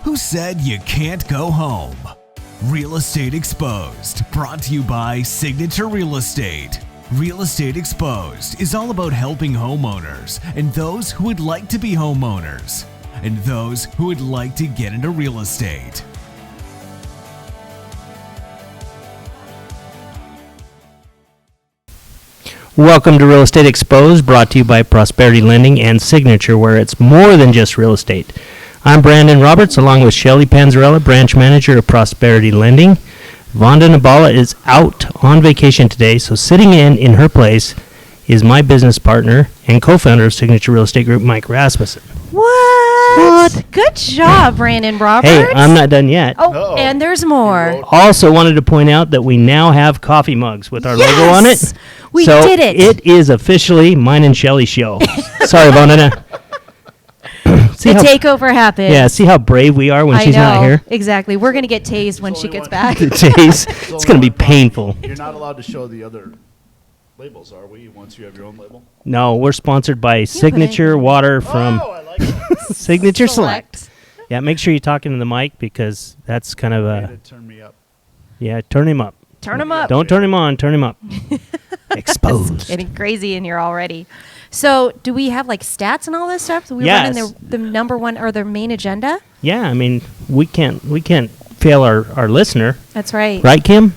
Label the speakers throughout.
Speaker 1: Who said you can't go home? Real Estate Exposed, brought to you by Signature Real Estate. Real Estate Exposed is all about helping homeowners and those who would like to be homeowners and those who would like to get into real estate.
Speaker 2: Welcome to Real Estate Exposed, brought to you by Prosperity Lending and Signature, where it's more than just real estate. I'm Brandon Roberts, along with Shelly Panzarella, branch manager of Prosperity Lending. Vandana Bhalla is out on vacation today, so sitting in her place is my business partner and co-founder of Signature Real Estate Group, Mike Rasmussen.
Speaker 3: What? Good job, Brandon Roberts.
Speaker 2: Hey, I'm not done yet.
Speaker 3: Oh, and there's more.
Speaker 2: Also wanted to point out that we now have coffee mugs with our logo on it.
Speaker 3: We
Speaker 2: so
Speaker 3: did it.
Speaker 2: It is officially mine and Shelly's show. Sorry, Vandana.
Speaker 3: The takeover happened.
Speaker 2: Yeah, see how brave we are when she's not here?
Speaker 3: Exactly. We're going to get tased when she gets back.
Speaker 2: The taste. It's going to be painful.
Speaker 4: You're not allowed to show the other labels, are we, once you have your own label?
Speaker 2: No, we're sponsored by Signature Water from
Speaker 4: I like it.
Speaker 2: Signature Select. Yeah, make sure you're talking to the mic because that's kind of a...
Speaker 4: Turn me up.
Speaker 2: Yeah, turn him up.
Speaker 3: Turn him up.
Speaker 2: Don't turn him on, turn him up. Exposed.
Speaker 3: It's getting crazy in here already. So, do we have like stats and all this stuff? So we're
Speaker 2: Yes.
Speaker 3: running the number one or the main agenda?
Speaker 2: Yeah, I mean, we can't fail our listener.
Speaker 3: That's right.
Speaker 2: Right, Kim?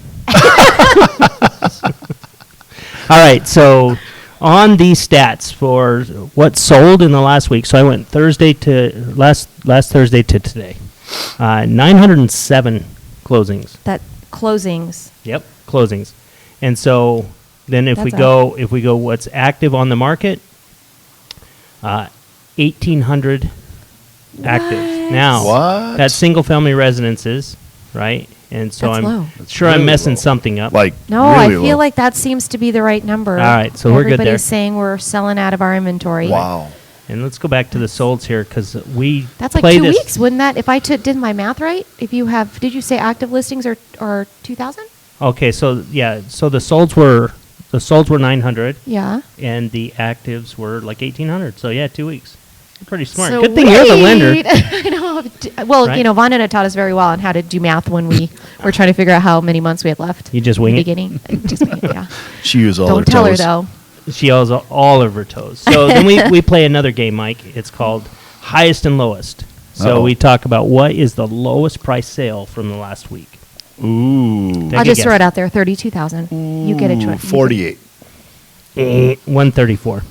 Speaker 2: All right, so on these stats for what sold in the last week, so I went Thursday to last Thursday to today. 907 closings.
Speaker 3: That closings.
Speaker 2: Yep, closings. And so then if we
Speaker 3: That's
Speaker 2: go what's active on the market, 1,800 active. Now,
Speaker 4: What?
Speaker 2: that's single family residences, right? And so
Speaker 3: That's
Speaker 2: I'm
Speaker 3: low.
Speaker 2: sure
Speaker 4: really
Speaker 2: I'm messing
Speaker 4: low.
Speaker 2: something up.
Speaker 4: Like,
Speaker 3: No,
Speaker 4: really
Speaker 3: I feel
Speaker 4: low.
Speaker 3: like that seems to be the right number.
Speaker 2: All right, so we're good there.
Speaker 3: Everybody's saying we're selling out of our inventory.
Speaker 4: Wow.
Speaker 2: And let's go back to the solds here because we
Speaker 3: That's like
Speaker 2: play
Speaker 3: 2
Speaker 2: this.
Speaker 3: weeks, wouldn't that? If I did my math right, if you have, did you say active listings or 2,000?
Speaker 2: Okay, so yeah, so the solds were 900
Speaker 3: Yeah.
Speaker 2: and the actives were like 1,800. So yeah, 2 weeks. Pretty smart.
Speaker 3: So
Speaker 2: Good thing you're the lender.
Speaker 3: I know. Well,
Speaker 2: Right?
Speaker 3: you know, Vandana taught us very well on how to do math when we were trying to figure out how many months we had left.
Speaker 2: You just
Speaker 3: in
Speaker 2: wing
Speaker 3: the
Speaker 2: it?
Speaker 3: beginning. Just wing it, yeah.
Speaker 4: She used all her
Speaker 3: Don't tell her
Speaker 4: toes.
Speaker 3: though.
Speaker 2: She yells all of her toes. So then we play another game, Mike. It's called highest and lowest. So
Speaker 4: Uh-oh.
Speaker 2: we talk about what is the lowest price sale from the last week.
Speaker 4: Ooh.
Speaker 2: Take
Speaker 3: I'll
Speaker 2: a
Speaker 3: just throw
Speaker 2: guess.
Speaker 3: it out there. 32,000. You get a choice.
Speaker 4: 48.
Speaker 2: 134.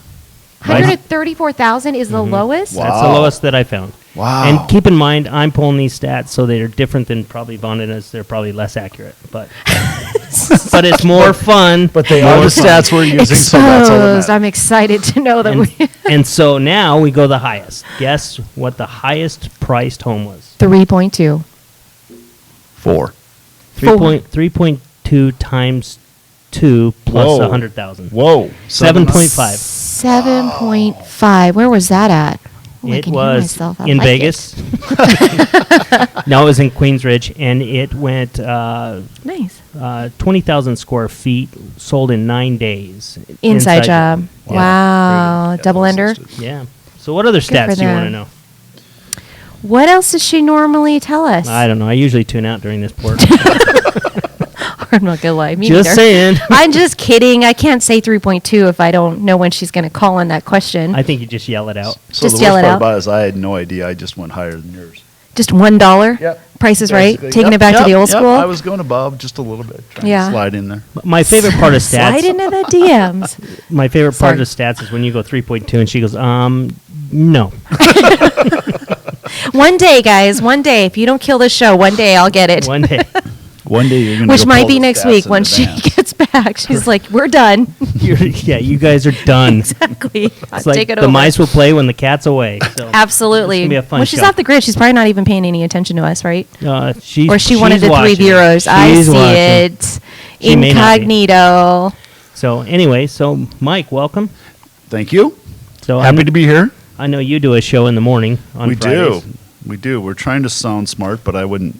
Speaker 3: 134,000 is the lowest.
Speaker 4: Wow.
Speaker 2: That's the lowest that I found.
Speaker 4: Wow.
Speaker 2: And keep in mind, I'm pulling these stats, so they're different than probably Vandana's. They're probably less accurate, but but it's more fun.
Speaker 4: But they are
Speaker 2: more
Speaker 4: the
Speaker 2: fun.
Speaker 4: stats we're using, so that's all that
Speaker 3: Exposed.
Speaker 4: matters.
Speaker 3: I'm excited to know that
Speaker 2: And,
Speaker 3: we
Speaker 2: and so now we go the highest. Guess what the highest priced home was?
Speaker 3: 3.2.
Speaker 4: 4.
Speaker 2: 3.2 times 2 plus
Speaker 4: Whoa.
Speaker 2: 100,000.
Speaker 4: Whoa.
Speaker 2: 7.5.
Speaker 3: 7.5. Where was that at? Oh, I
Speaker 2: It
Speaker 3: can hear
Speaker 2: was
Speaker 3: myself. I
Speaker 2: in
Speaker 3: like
Speaker 2: Vegas. No, it was in Queensridge, and it went
Speaker 3: Nice.
Speaker 2: 20,000 square feet, sold in 9 days.
Speaker 3: Inside job.
Speaker 2: Yeah.
Speaker 3: Wow. Double ender.
Speaker 2: Yeah. So what other
Speaker 3: for
Speaker 2: stats do you want to
Speaker 3: them.
Speaker 2: know?
Speaker 3: What else does she normally tell us?
Speaker 2: I don't know. I usually tune out during this part.
Speaker 3: I'm not gonna lie. Me
Speaker 2: Just
Speaker 3: neither.
Speaker 2: saying.
Speaker 3: I'm just kidding. I can't say 3.2 if I don't know when she's gonna call on that question.
Speaker 2: I think you just yell it out.
Speaker 4: So
Speaker 3: Just
Speaker 4: the
Speaker 3: yell
Speaker 4: worst
Speaker 3: it
Speaker 4: part
Speaker 3: out.
Speaker 4: about it is I had no idea. I just went higher than yours.
Speaker 3: Just $1.
Speaker 4: Yep.
Speaker 3: Price is right.
Speaker 4: Basically,
Speaker 3: Taking
Speaker 4: yep,
Speaker 3: it back to
Speaker 4: yep,
Speaker 3: the old
Speaker 4: yep.
Speaker 3: school.
Speaker 4: I was going above just a little bit. Trying
Speaker 3: Yeah.
Speaker 4: to slide in there.
Speaker 2: My favorite part of
Speaker 3: Slide
Speaker 2: stats.
Speaker 3: into the DMs.
Speaker 2: My favorite part
Speaker 3: Sorry.
Speaker 2: of stats is when you go 3.2 and she goes, no.
Speaker 3: One day, guys. One day. If you don't kill this show, one day I'll get it.
Speaker 2: One day.
Speaker 4: One day you're going to
Speaker 3: Which might be next week when she gets back. She's like, "We're done."
Speaker 2: Yeah, you guys are done.
Speaker 3: Exactly.
Speaker 2: It's like
Speaker 3: Take it
Speaker 2: the
Speaker 3: over.
Speaker 2: mice will play when the cat's away. So
Speaker 3: Absolutely.
Speaker 2: It's gonna be a fun
Speaker 3: When she's
Speaker 2: show.
Speaker 3: off the grid, she's probably not even paying any attention to us, right?
Speaker 2: she's,
Speaker 3: Or she wanted
Speaker 2: she's
Speaker 3: the 3
Speaker 2: watching.
Speaker 3: zeros. I
Speaker 2: She's
Speaker 3: see
Speaker 2: watching.
Speaker 3: it.
Speaker 2: She may not be.
Speaker 3: Incognito.
Speaker 2: So anyway, so Mike, welcome.
Speaker 4: Thank you.
Speaker 2: So
Speaker 4: Happy to be here.
Speaker 2: I know you do a show in the morning on
Speaker 4: We
Speaker 2: Fridays.
Speaker 4: do. We do. We're trying to sound smart, but I wouldn't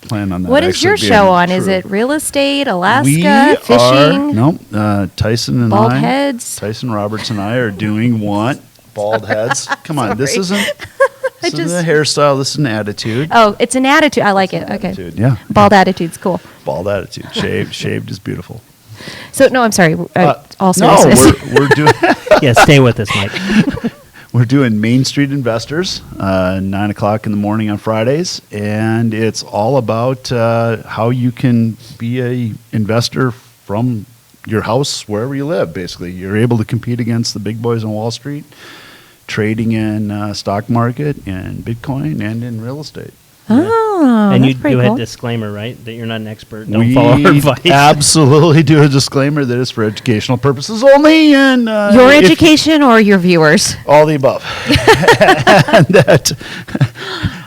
Speaker 4: plan on that.
Speaker 3: What is your
Speaker 4: actually
Speaker 3: show
Speaker 4: being
Speaker 3: on? Is
Speaker 4: true.
Speaker 3: it real estate, Alaska,
Speaker 4: We
Speaker 3: fishing,
Speaker 4: Tyson and
Speaker 3: bald
Speaker 4: I.
Speaker 3: heads?
Speaker 4: Tyson Roberts and I are doing what? Bald heads. Come on, this
Speaker 3: Sorry.
Speaker 4: isn't.
Speaker 5: This is a hairstyle. This is an attitude.
Speaker 3: Oh, it's an attitude. I like it. Okay.
Speaker 5: Attitude, yeah.
Speaker 3: Bald attitude's cool.
Speaker 5: Bald attitude. Shaved is beautiful.
Speaker 3: So, no, I'm sorry. All
Speaker 5: No,
Speaker 3: seriousness.
Speaker 5: we're doing
Speaker 2: Yeah, stay with us, Mike.
Speaker 5: we're doing Main Street Investors, 9:00 in the morning on Fridays, and it's all about how you can be a investor from your house wherever you live. Basically, you're able to compete against the big boys on Wall Street, trading in stock market and Bitcoin and in real estate.
Speaker 3: Oh,
Speaker 2: And you
Speaker 3: that's pretty
Speaker 2: do
Speaker 3: cool.
Speaker 2: a disclaimer, right? That you're not an expert. Don't follow our
Speaker 5: We
Speaker 2: advice.
Speaker 5: absolutely do a disclaimer that is for educational purposes only, and
Speaker 3: Your
Speaker 5: if-
Speaker 3: education or your viewers?
Speaker 5: all the above,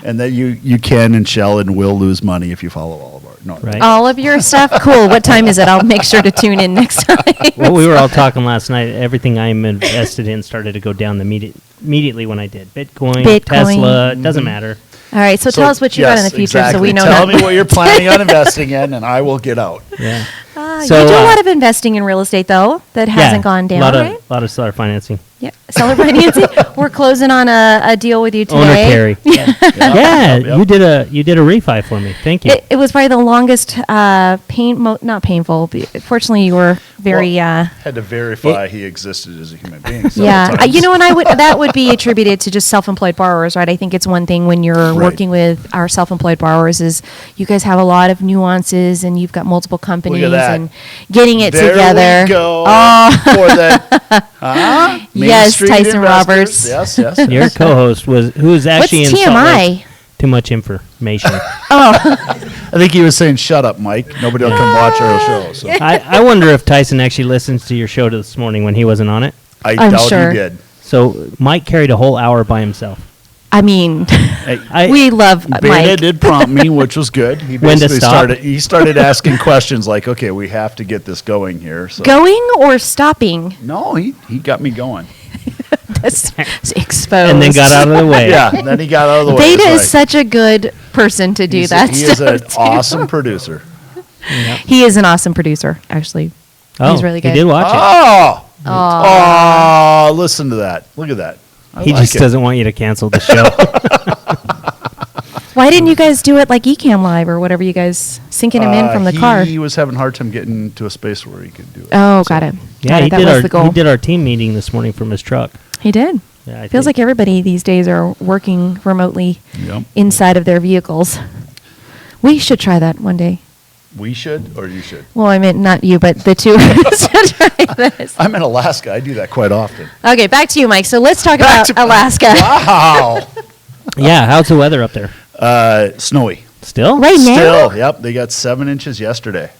Speaker 5: and that you can and shall and will lose money if you follow all of our
Speaker 2: Right.
Speaker 3: All of your stuff? Cool. What time is it? I'll make sure to tune in next time.
Speaker 2: Well, we were all talking last night. Everything I'm invested in started to go down immediately when I did. Bitcoin. Tesla, it doesn't matter.
Speaker 3: All right. So tell us what you got in the future so we know
Speaker 5: Tell
Speaker 3: that.
Speaker 5: me what you're planning on investing in, and I will get out.
Speaker 2: Yeah.
Speaker 3: You do a lot of investing in real estate, though, that hasn't gone down, right?
Speaker 2: lot of seller financing.
Speaker 3: Yeah. Seller financing. We're closing on a deal with you today.
Speaker 2: Owner carry. Yeah,
Speaker 5: Yep.
Speaker 2: you did a refi for me. Thank you.
Speaker 3: It was probably the longest, not painful. But fortunately, you were very.
Speaker 5: Had to verify he existed as a human being. several
Speaker 3: Yeah,
Speaker 5: times.
Speaker 3: and that would be attributed to just self-employed borrowers, right? I think it's one thing when you're
Speaker 5: Right.
Speaker 3: working with our self-employed borrowers is you guys have a lot of nuances and you've got multiple companies
Speaker 5: that.
Speaker 3: and getting it
Speaker 5: There
Speaker 3: together.
Speaker 5: we go.
Speaker 3: Oh,
Speaker 5: For that. Main
Speaker 3: Yes,
Speaker 5: Street
Speaker 3: Tyson
Speaker 5: Investors.
Speaker 3: Roberts.
Speaker 5: Yes.
Speaker 2: Your co-host who was
Speaker 3: what's
Speaker 2: actually in Salt Lake.
Speaker 3: TMI?
Speaker 2: Too much information.
Speaker 5: I think he was saying, "Shut up, Mike. Nobody will come watch our show." So
Speaker 2: I wonder if Tyson actually listens to your show this morning when he wasn't on it.
Speaker 5: I
Speaker 3: I'm
Speaker 5: doubt
Speaker 3: sure.
Speaker 5: he did.
Speaker 2: So Mike carried a whole hour by himself.
Speaker 3: I mean,
Speaker 2: I-
Speaker 3: we love
Speaker 5: Beta
Speaker 3: Mike.
Speaker 5: did prompt me, which was good. He
Speaker 2: When to
Speaker 5: basically
Speaker 2: stop.
Speaker 5: started asking questions like, "Okay, we have to get this going here." So
Speaker 3: Going or stopping?
Speaker 5: no, he got me going.
Speaker 3: That's exposed.
Speaker 2: and then got out of the way.
Speaker 5: Yeah, and then he got out of the way.
Speaker 3: Beta
Speaker 5: That's
Speaker 3: is
Speaker 5: right.
Speaker 3: such a good person to do that
Speaker 5: He is an
Speaker 3: stuff too.
Speaker 5: awesome producer.
Speaker 3: He is an awesome producer, actually.
Speaker 2: Oh,
Speaker 3: He's really good.
Speaker 2: He did watch
Speaker 5: Oh, listen to that! Look at that. I
Speaker 2: it. He
Speaker 5: like
Speaker 2: just
Speaker 5: it.
Speaker 2: doesn't want you to cancel the show.
Speaker 3: Why didn't you guys do it like Ecamm Live or whatever you guys syncing him in from the car?
Speaker 5: He was having a hard time getting to a space where he could do it.
Speaker 3: Oh, got it.
Speaker 2: yeah,
Speaker 3: Got
Speaker 2: he
Speaker 3: it. That
Speaker 2: did
Speaker 3: was the goal.
Speaker 2: he did our team meeting this morning from his truck.
Speaker 3: He did.
Speaker 2: Yeah, I
Speaker 3: Feels
Speaker 2: think-
Speaker 3: like everybody these days are working remotely
Speaker 5: Yep.
Speaker 3: inside of their vehicles. We should try that one day.
Speaker 5: We should, or you should.
Speaker 3: Well, I meant not you, but the two of us should try this.
Speaker 5: I'm in Alaska. I do that quite often.
Speaker 3: Okay, back to you, Mike. So let's talk
Speaker 5: Back
Speaker 3: about
Speaker 5: to-
Speaker 3: Alaska.
Speaker 5: Wow.
Speaker 2: Yeah, how's the weather up there?
Speaker 5: Snowy.
Speaker 2: Still?
Speaker 3: Right now?
Speaker 5: Still, yep. They got 7 inches yesterday.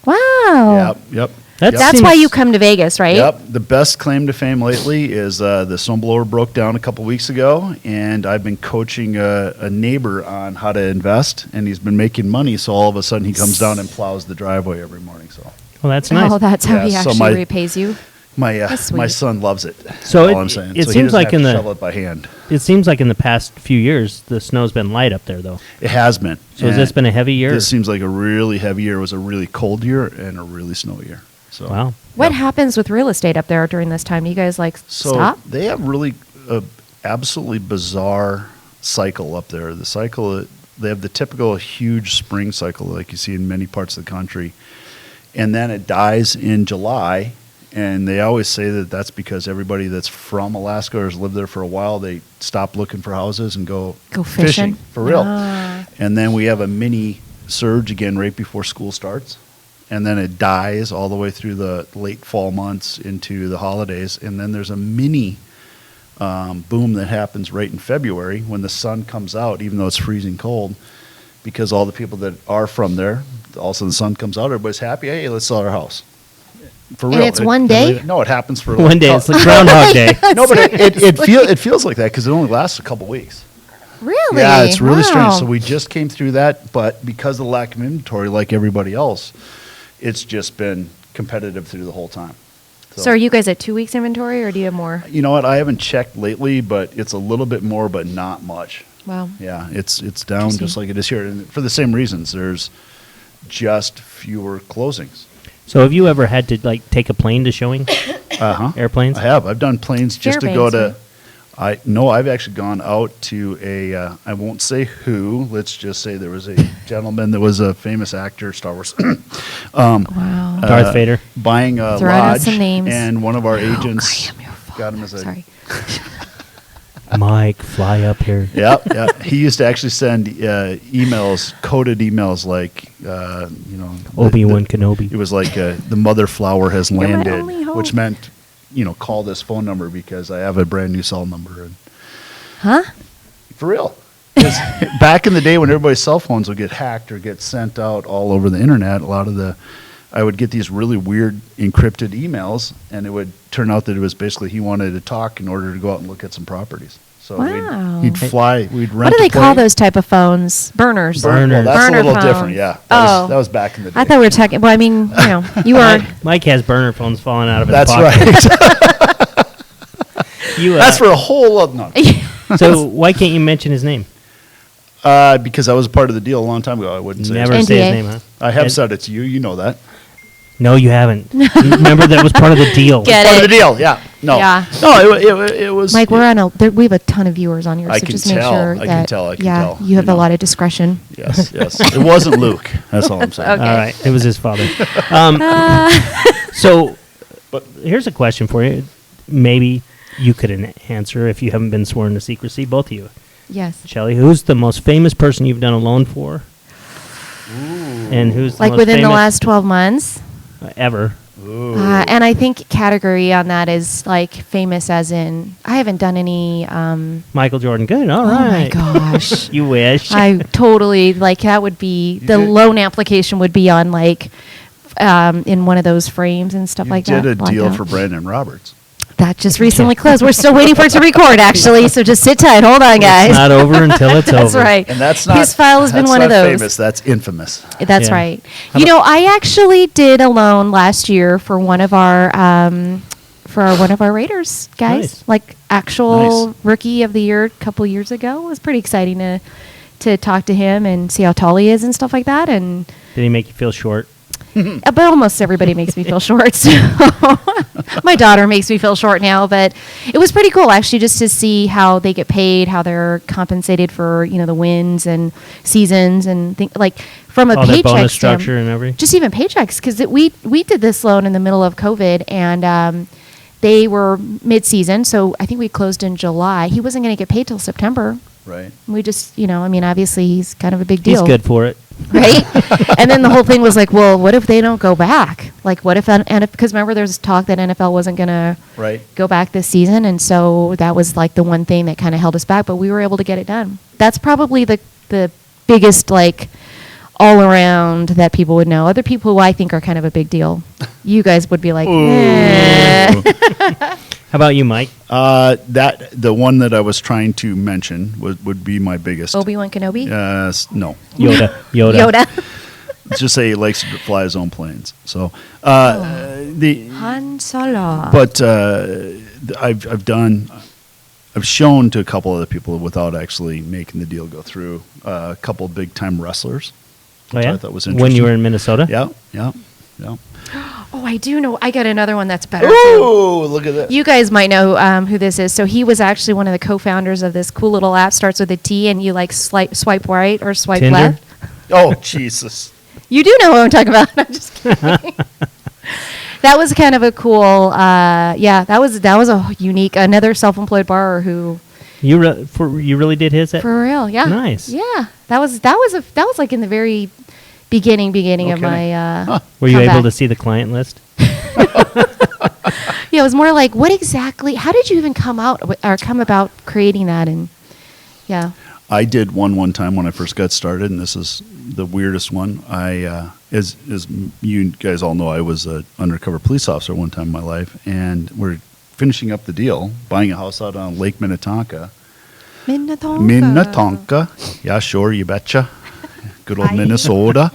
Speaker 3: Wow.
Speaker 5: Yep.
Speaker 2: That's-
Speaker 3: That's why you come to Vegas, right?
Speaker 5: Yep. The best claim to fame lately is the snowblower broke down a couple weeks ago, and I've been coaching a neighbor on how to invest, and he's been making money. So all of a sudden, he comes down and plows the driveway every morning. So
Speaker 2: Well, that's nice.
Speaker 3: Oh, that's how
Speaker 5: Yeah,
Speaker 3: he
Speaker 5: so
Speaker 3: actually
Speaker 5: my-
Speaker 3: repays you.
Speaker 5: my
Speaker 3: That's
Speaker 5: my
Speaker 3: sweet.
Speaker 5: son loves it.
Speaker 2: So
Speaker 5: That's all
Speaker 2: it-
Speaker 5: I'm saying.
Speaker 2: it
Speaker 5: So he
Speaker 2: seems
Speaker 5: doesn't
Speaker 2: like
Speaker 5: have
Speaker 2: in
Speaker 5: to
Speaker 2: the-
Speaker 5: shovel it by hand.
Speaker 2: It seems like in the past few years, the snow's been light up there, though.
Speaker 5: It has been.
Speaker 2: So has this been a heavy year?
Speaker 5: This seems like a really heavy year. It was a really cold year and a really snowy year. So
Speaker 2: Wow.
Speaker 3: What
Speaker 5: Yep.
Speaker 3: happens with real estate up there during this time? Do you guys like
Speaker 5: So
Speaker 3: stop?
Speaker 5: they have really absolutely bizarre cycle up there. The cycle, they have the typical huge spring cycle like you see in many parts of the country, and then it dies in July. And they always say that that's because everybody that's from Alaska or has lived there for a while, they stop looking for houses and go
Speaker 3: Fishing?
Speaker 5: for real.
Speaker 3: Ah.
Speaker 5: And then we have a mini surge again right before school starts. And then it dies all the way through the late fall months into the holidays. And then there's a mini boom that happens right in February when the sun comes out, even though it's freezing cold, because all the people that are from there, also the sun comes out, everybody's happy. Hey, let's sell our house. For
Speaker 3: And
Speaker 5: real.
Speaker 3: it's one day?
Speaker 5: No, it happens for
Speaker 2: One day, it's like Groundhog Day.
Speaker 5: no, but it feels like that because it only lasts a couple weeks.
Speaker 3: Really?
Speaker 5: Yeah, it's really strange.
Speaker 3: Wow.
Speaker 5: So we just came through that, but because of the lack of inventory, like everybody else, it's just been competitive through the whole time.
Speaker 3: So are you guys at 2 weeks inventory or do you have more?
Speaker 5: You know what? I haven't checked lately, but it's a little bit more, but not much.
Speaker 3: Wow.
Speaker 5: Yeah, it's down
Speaker 3: Interesting.
Speaker 5: just like it is here, and for the same reasons. There's just fewer closings.
Speaker 2: So have you ever had to like take a plane to showing
Speaker 5: Uh huh.
Speaker 2: airplanes?
Speaker 5: I have. I've done planes just to go
Speaker 3: Fairbanks,
Speaker 5: I've actually gone out to I won't say who, let's just say there was a gentleman that was a famous actor, Star Wars,
Speaker 3: Wow.
Speaker 2: Darth Vader.
Speaker 5: buying a
Speaker 3: Throw out
Speaker 5: lodge,
Speaker 3: some names.
Speaker 5: and one of our agents
Speaker 3: Graham, your fault.
Speaker 5: got him as a
Speaker 3: Sorry.
Speaker 2: Mike, fly up here.
Speaker 5: Yeah. He used to actually send emails, coded emails, like
Speaker 2: Obi-Wan Kenobi.
Speaker 5: It was like the mother flower has
Speaker 3: my
Speaker 5: landed,
Speaker 3: only hope.
Speaker 5: which meant call this phone number because I have a brand new cell number. And
Speaker 3: Huh?
Speaker 5: for real. 'Cause back in the day when everybody's cell phones would get hacked or get sent out all over the internet, I would get these really weird encrypted emails, and it would turn out that it was basically he wanted to talk in order to go out and look at some properties. So
Speaker 3: Wow.
Speaker 5: we'd fly, we'd rent.
Speaker 3: What do
Speaker 5: a
Speaker 3: they call
Speaker 5: plane.
Speaker 3: those type of phones? Burners.
Speaker 2: Burners.
Speaker 5: Well, that's
Speaker 3: Burner
Speaker 5: a little
Speaker 3: phone.
Speaker 5: different, yeah.
Speaker 3: Oh.
Speaker 5: That was back in the day.
Speaker 3: I thought we were talking. Well, I mean, you are.
Speaker 2: Mike has burner phones falling out of his
Speaker 5: That's
Speaker 2: pocket.
Speaker 5: right.
Speaker 2: You,
Speaker 5: That's for a whole other. No.
Speaker 2: So why can't you mention his name?
Speaker 5: Because I was a part of the deal a long time ago. I wouldn't say.
Speaker 2: Never
Speaker 5: it.
Speaker 2: say his
Speaker 3: NDA.
Speaker 2: name, huh?
Speaker 5: I have
Speaker 2: And-
Speaker 5: said it to you. You know that.
Speaker 2: No, you haven't. Remember that was part of the deal.
Speaker 3: Get
Speaker 5: Part
Speaker 3: it.
Speaker 5: of the deal. Yeah. No.
Speaker 3: Yeah.
Speaker 5: No. It was.
Speaker 3: Mike, we have a ton of viewers on here,
Speaker 5: I
Speaker 3: so
Speaker 5: can
Speaker 3: just make
Speaker 5: tell.
Speaker 3: sure
Speaker 5: I
Speaker 3: that
Speaker 5: can tell. I can
Speaker 3: yeah,
Speaker 5: tell,
Speaker 3: you have
Speaker 5: you
Speaker 3: a
Speaker 5: know.
Speaker 3: lot of discretion.
Speaker 5: Yes. Yes. It wasn't Luke. That's all I'm saying.
Speaker 3: Okay.
Speaker 2: All right, it was his father. So,
Speaker 5: But-
Speaker 2: here's a question for you. Maybe you could answer if you haven't been sworn to secrecy, both of you.
Speaker 3: Yes.
Speaker 2: Shelley, who's the most famous person you've done a loan for? And who's the
Speaker 3: Like
Speaker 2: most
Speaker 3: within the
Speaker 2: famous
Speaker 3: last 12 months.
Speaker 2: ever?
Speaker 3: And I think category on that is like famous as in, I haven't done any,
Speaker 2: Michael Jordan. Good. All
Speaker 3: oh my
Speaker 2: right.
Speaker 3: gosh.
Speaker 2: You wish.
Speaker 3: I totally, like that would be, the
Speaker 5: did-
Speaker 3: loan application would be on like, in one of those frames and stuff
Speaker 5: You
Speaker 3: like
Speaker 5: did
Speaker 3: that.
Speaker 5: a deal
Speaker 3: blackout.
Speaker 5: for Brandon Roberts.
Speaker 3: That just recently closed. We're still waiting for it to record, actually. So just sit tight. Hold on, guys.
Speaker 2: It's not over until it's over.
Speaker 3: That's right.
Speaker 5: And that's not.
Speaker 3: His file has been
Speaker 5: that's
Speaker 3: one of
Speaker 5: not
Speaker 3: those.
Speaker 5: Famous. That's infamous.
Speaker 3: That's
Speaker 2: Yeah.
Speaker 3: right.
Speaker 2: How
Speaker 3: You know, I actually did a loan last year for one of our Raiders guys,
Speaker 2: Nice.
Speaker 3: like actual
Speaker 5: Nice.
Speaker 3: rookie of the year a couple years ago. It was pretty exciting to talk to him and see how tall he is and stuff like that. And
Speaker 2: Did he make you feel short?
Speaker 3: but almost everybody makes me feel short. So my daughter makes me feel short now, but it was pretty cool actually just to see how they get paid, how they're compensated for the wins and seasons and like from a
Speaker 2: All their
Speaker 3: paycheck
Speaker 2: bonus structure and everything?
Speaker 3: just even paychecks because we did this loan in the middle of COVID and they were mid-season, so I think we closed in July. He wasn't going to get paid till September.
Speaker 5: Right.
Speaker 3: We just, I mean, obviously he's kind of a big
Speaker 2: He's
Speaker 3: deal.
Speaker 2: good for it.
Speaker 3: Right? And then the whole thing was like, well, what if they don't go back? Like, what if, because remember there's talk that NFL wasn't going to
Speaker 5: Right.
Speaker 3: go back this season. And so that was like the one thing that kind of held us back, but we were able to get it done. That's probably the biggest, like, all around that people would know. Other people who I think are kind of a big deal. You guys would be like, eh.
Speaker 2: How about you, Mike?
Speaker 5: That the one that I was trying to mention would be my biggest.
Speaker 3: Obi-Wan Kenobi?
Speaker 5: No.
Speaker 2: Yoda.
Speaker 3: Yoda.
Speaker 5: Let's just say he likes to fly his own planes. So
Speaker 3: Oh.
Speaker 5: the
Speaker 3: Han Solo.
Speaker 5: but I've shown to a couple other people without actually making the deal go through. A couple big time wrestlers.
Speaker 2: Oh,
Speaker 5: which
Speaker 2: yeah?
Speaker 5: I thought was
Speaker 2: When
Speaker 5: interesting.
Speaker 2: you were in Minnesota?
Speaker 5: Yeah.
Speaker 3: Oh, I do know. I got another one that's better too.
Speaker 5: Ooh, look at that.
Speaker 3: You guys might know who this is. So he was actually one of the co-founders of this cool little app. Starts with a T, and you like swipe right or swipe
Speaker 2: Tinder?
Speaker 3: left.
Speaker 5: Oh, Jesus.
Speaker 3: You do know what I'm talking about. I'm just kidding. That was kind of a cool. That was a unique. Another self-employed borrower who,
Speaker 2: You really did his?
Speaker 3: for real, yeah,
Speaker 2: Nice.
Speaker 3: yeah. That was like in the very beginning of
Speaker 5: Okay.
Speaker 3: my.
Speaker 2: Were you able
Speaker 3: comeback.
Speaker 2: to see the client list?
Speaker 3: Yeah, it was more like, what exactly? How did you even come about creating that? And yeah.
Speaker 5: I did one time when I first got started, and this is the weirdest one. As you guys all know, I was an undercover police officer one time in my life, and we're finishing up the deal, buying a house out on Lake Minnetonka. Minnetonka. Yeah, sure, you betcha. Good old
Speaker 3: Hi.
Speaker 5: Minnesota.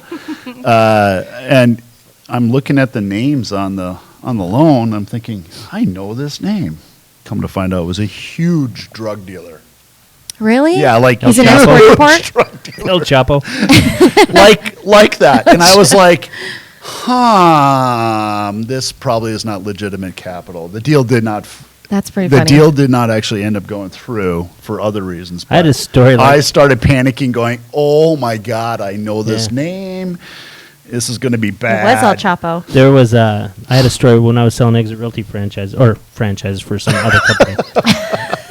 Speaker 5: And I'm looking at the names on the loan. I'm thinking, I know this name. Come to find out, it was a huge drug dealer.
Speaker 3: Really?
Speaker 5: Yeah, like
Speaker 3: He's an
Speaker 2: El
Speaker 3: export
Speaker 5: huge
Speaker 3: import?
Speaker 5: drug dealer.
Speaker 2: El Chapo.
Speaker 5: like that. And I was like, this probably is not legitimate capital. The deal did not
Speaker 3: That's pretty
Speaker 5: The
Speaker 3: funny.
Speaker 5: deal did not actually end up going through for other reasons.
Speaker 2: I had a
Speaker 5: but
Speaker 2: story like-
Speaker 5: I started panicking, going, "Oh my God, I know this
Speaker 2: Yeah.
Speaker 5: name. This is going to be
Speaker 3: It
Speaker 5: bad."
Speaker 3: was El Chapo.
Speaker 2: There was I had a story when I was selling Exit Realty franchises for some other company.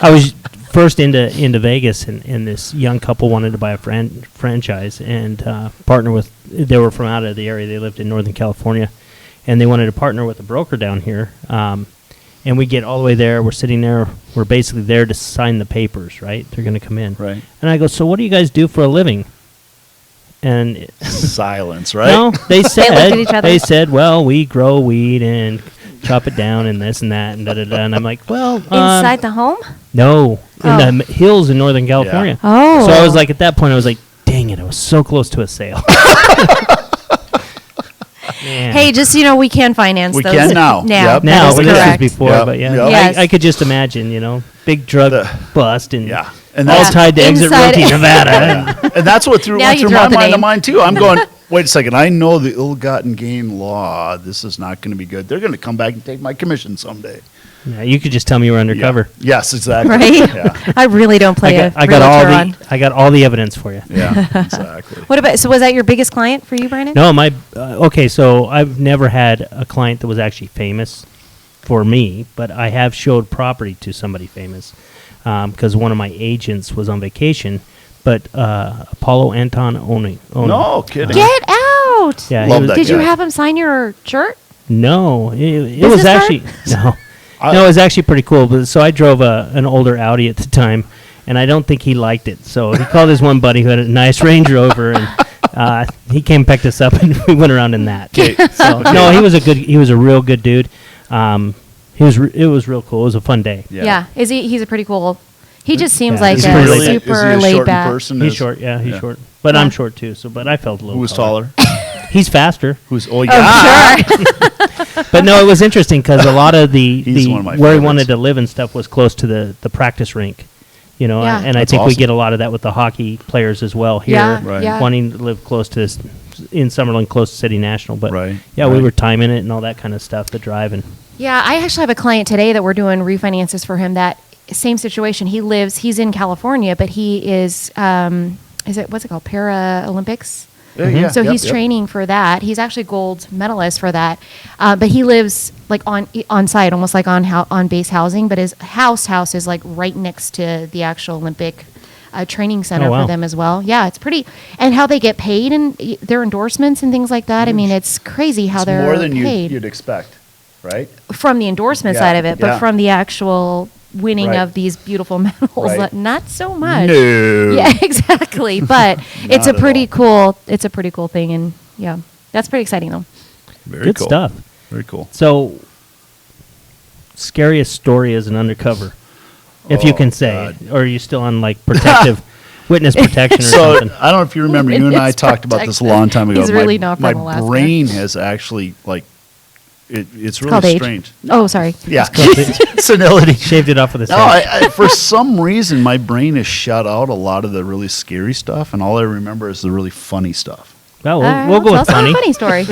Speaker 2: I was first into Vegas, and this young couple wanted to buy a franchise and partner with. They were from out of the area. They lived in Northern California, and they wanted to partner with a broker down here. And we get all the way there. We're sitting there. We're basically there to sign the papers, right? They're going to come in.
Speaker 5: Right.
Speaker 2: And I go, "So what do you guys do for a living?" And
Speaker 5: Silence, right?
Speaker 2: no, they
Speaker 3: looked at each
Speaker 2: said,
Speaker 3: other.
Speaker 2: they said, "Well, we grow weed and chop it down and this and that and da da da." And I'm like, "Well,
Speaker 3: Inside the home?
Speaker 2: no,
Speaker 3: Oh.
Speaker 2: in the hills in Northern California."
Speaker 3: Oh.
Speaker 2: So I was like, at that point, I was like, "Dang it, I was so close to a sale." Man.
Speaker 3: Hey, just we can finance
Speaker 5: We
Speaker 3: those
Speaker 5: can now. Yep.
Speaker 2: now,
Speaker 3: that is
Speaker 2: but this was
Speaker 3: correct.
Speaker 2: before,
Speaker 5: Yep.
Speaker 2: but yeah,
Speaker 5: Yep.
Speaker 3: Yes.
Speaker 2: I could just imagine, big drug bust and
Speaker 5: Yeah. And
Speaker 2: all
Speaker 5: that's,
Speaker 2: tied to Exit
Speaker 3: Inside-
Speaker 2: Realty Nevada.
Speaker 5: and that's what
Speaker 3: Now
Speaker 5: went
Speaker 3: you
Speaker 5: through
Speaker 3: throw
Speaker 5: my
Speaker 3: out the
Speaker 5: mind
Speaker 3: name.
Speaker 5: and mine too. I'm going, wait a second. I know the ill-gotten gain law. This is not going to be good. They're going to come back and take my commission someday.
Speaker 2: Yeah, you could just tell me you were undercover.
Speaker 5: Yeah. Yes, exactly.
Speaker 3: Right?
Speaker 5: Yeah.
Speaker 3: I really don't play
Speaker 2: I got
Speaker 3: a
Speaker 2: I got all the evidence for you.
Speaker 5: Yeah, exactly.
Speaker 3: What about, so was that your biggest client for you, Brandon?
Speaker 2: No, okay, so I've never had a client that was actually famous for me, but I have showed property to somebody famous because one of my agents was on vacation, but Apollo Anton owning.
Speaker 5: No kidding.
Speaker 3: Get out!
Speaker 2: Yeah,
Speaker 5: Love
Speaker 2: he was,
Speaker 5: that
Speaker 3: Did you
Speaker 5: guy.
Speaker 3: have him sign your shirt?
Speaker 2: No, it
Speaker 3: Business
Speaker 2: was
Speaker 3: card?
Speaker 2: actually no, it was actually pretty cool. But so I drove an older Audi at the time, and I don't think he liked it. So he called his one buddy who had a nice Range Rover, and he came and picked us up, and we went around in that. So no, he was a real good dude. It was real cool. It was a fun day.
Speaker 3: Yeah. He's a pretty cool. He just seems
Speaker 2: Yeah.
Speaker 3: like
Speaker 2: Is
Speaker 3: a
Speaker 2: he really-
Speaker 3: super
Speaker 5: is he a
Speaker 3: laid
Speaker 5: short in
Speaker 3: back.
Speaker 5: person?
Speaker 2: He's
Speaker 5: Is-
Speaker 2: short, yeah, he's
Speaker 5: yeah.
Speaker 2: short. But
Speaker 3: Yeah.
Speaker 2: I'm short too. So, but I felt a little.
Speaker 5: Who's
Speaker 2: taller.
Speaker 5: taller?
Speaker 2: He's faster.
Speaker 5: Who's sure.
Speaker 2: But no, it was interesting because a lot of
Speaker 5: He's one of my
Speaker 2: where he
Speaker 5: favorites.
Speaker 2: wanted to live and stuff was close to the practice rink,
Speaker 3: Yeah.
Speaker 2: and I
Speaker 5: That's
Speaker 2: think we
Speaker 5: awesome.
Speaker 2: get a lot of that with the hockey players as well here,
Speaker 3: Yeah,
Speaker 5: Right.
Speaker 3: yeah.
Speaker 2: wanting to live close to in Summerlin, close to City National. But
Speaker 5: Right,
Speaker 2: yeah, we
Speaker 5: right.
Speaker 2: were timing it and all that kind of stuff, the driving.
Speaker 3: Yeah, I actually have a client today that we're doing refinances for him. That same situation. He's in California, but he is what's it called? Paralympics.
Speaker 5: Yeah,
Speaker 3: So
Speaker 5: yep,
Speaker 3: he's
Speaker 5: yep.
Speaker 3: training for that. He's actually gold medalist for that. But he lives like on site, almost like on base housing. But his house is like right next to the actual Olympic training center
Speaker 2: Oh, wow.
Speaker 3: for them as well. Yeah, it's pretty. And how they get paid and their endorsements and things like that. I mean, it's crazy how
Speaker 5: It's
Speaker 3: they're
Speaker 5: more than
Speaker 3: paid
Speaker 5: you'd expect, right?
Speaker 3: from the endorsement
Speaker 5: Yeah,
Speaker 3: side of it, but
Speaker 5: yeah.
Speaker 3: from the actual winning
Speaker 5: Right.
Speaker 3: of these beautiful medals,
Speaker 5: Right.
Speaker 3: not so much.
Speaker 5: No.
Speaker 3: Yeah, exactly. But it's
Speaker 5: Not
Speaker 3: a
Speaker 5: at
Speaker 3: pretty
Speaker 5: all.
Speaker 3: cool. It's a pretty cool thing, and yeah, that's pretty exciting though.
Speaker 5: Very
Speaker 2: Good
Speaker 5: cool.
Speaker 2: stuff.
Speaker 5: Very cool.
Speaker 2: So, scariest story as an undercover, if you
Speaker 5: Oh,
Speaker 2: can say,
Speaker 5: God.
Speaker 2: or are you still on like protective witness protection or
Speaker 5: So
Speaker 2: something?
Speaker 5: I don't know if you remember, you and I
Speaker 3: Witness
Speaker 5: talkst about this a
Speaker 3: protection.
Speaker 5: long time ago.
Speaker 3: He's really not
Speaker 5: my
Speaker 3: from Alaska.
Speaker 5: brain has actually like it's
Speaker 3: Called
Speaker 5: really
Speaker 3: age.
Speaker 5: strange.
Speaker 3: Oh, sorry.
Speaker 5: Yeah,
Speaker 2: called
Speaker 5: senility.
Speaker 2: Shaved it off with a
Speaker 5: No,
Speaker 2: sandwich.
Speaker 5: for some reason my brain has shut out a lot of the really scary stuff, and all I remember is the really funny stuff.
Speaker 2: Well,
Speaker 3: All right,
Speaker 2: we'll go
Speaker 3: tell
Speaker 2: with
Speaker 3: us a
Speaker 2: funny.
Speaker 3: funny story.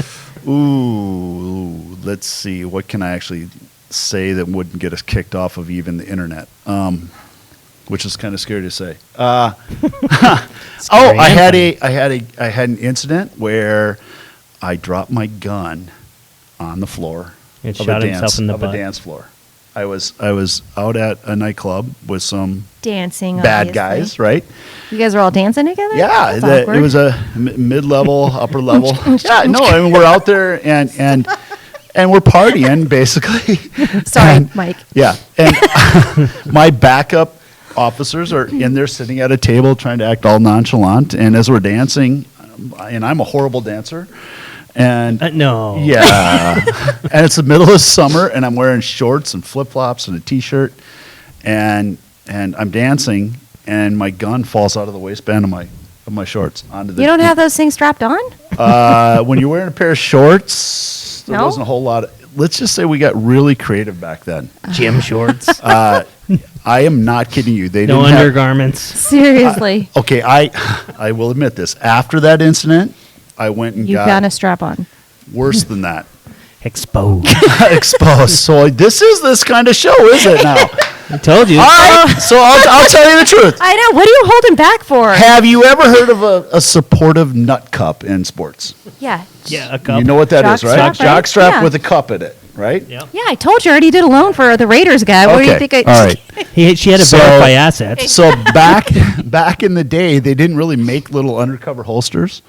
Speaker 5: Ooh, let's see. What can I actually say that wouldn't get us kicked off of even the internet? Which is kind of scary to say. I had an incident where I dropped my gun on the floor
Speaker 2: And
Speaker 5: of
Speaker 2: shot
Speaker 5: a
Speaker 2: himself
Speaker 5: dance
Speaker 2: in the
Speaker 5: of a
Speaker 2: butt.
Speaker 5: dance floor. I was out at a nightclub with some
Speaker 3: Dancing.
Speaker 5: bad
Speaker 3: obviously.
Speaker 5: guys, right?
Speaker 3: You guys were all dancing together.
Speaker 5: Yeah,
Speaker 3: That's awkward.
Speaker 5: it was a mid-level, upper level. Yeah, no, I mean we're out there and we're partying basically.
Speaker 3: Sorry,
Speaker 5: And-
Speaker 3: Mike.
Speaker 5: Yeah, and my backup officers are in there sitting at a table trying to act all nonchalant, and as we're dancing, and I'm a horrible dancer, and
Speaker 2: No.
Speaker 5: yeah, and it's the middle of summer, and I'm wearing shorts and flip flops and a t-shirt, and I'm dancing, and my gun falls out of the waistband of my shorts onto the.
Speaker 3: You don't have those things strapped on?
Speaker 5: When you're wearing a pair of shorts, there
Speaker 3: No?
Speaker 5: wasn't a whole lot of. Let's just say we got really creative back then.
Speaker 2: Gym shorts.
Speaker 5: I am not kidding you. They
Speaker 2: No
Speaker 5: didn't have.
Speaker 2: undergarments.
Speaker 3: Seriously.
Speaker 5: Okay, I will admit this. After that incident, I went and
Speaker 3: You
Speaker 5: got
Speaker 3: got a strap on.
Speaker 5: worse than that.
Speaker 2: Exposed.
Speaker 5: Exposed. So this is this kind of show, is it now?
Speaker 2: I told you.
Speaker 5: All right. So I'll tell you the truth.
Speaker 3: I know. What are you holding back for?
Speaker 5: Have you ever heard of a supportive nut cup in sports?
Speaker 3: Yeah.
Speaker 2: Yeah, a cup.
Speaker 5: You know what that is, right?
Speaker 3: Jockstrap, right?
Speaker 5: Jockstrap
Speaker 3: Yeah.
Speaker 5: with a cup in it, right?
Speaker 2: Yeah.
Speaker 3: Yeah, I told you I already did a loan for the Raiders guy. What do you
Speaker 5: Okay.
Speaker 3: think?
Speaker 5: All right.
Speaker 2: She had to
Speaker 5: So-
Speaker 2: verify assets.
Speaker 5: So back in the day, they didn't really make little undercover holsters.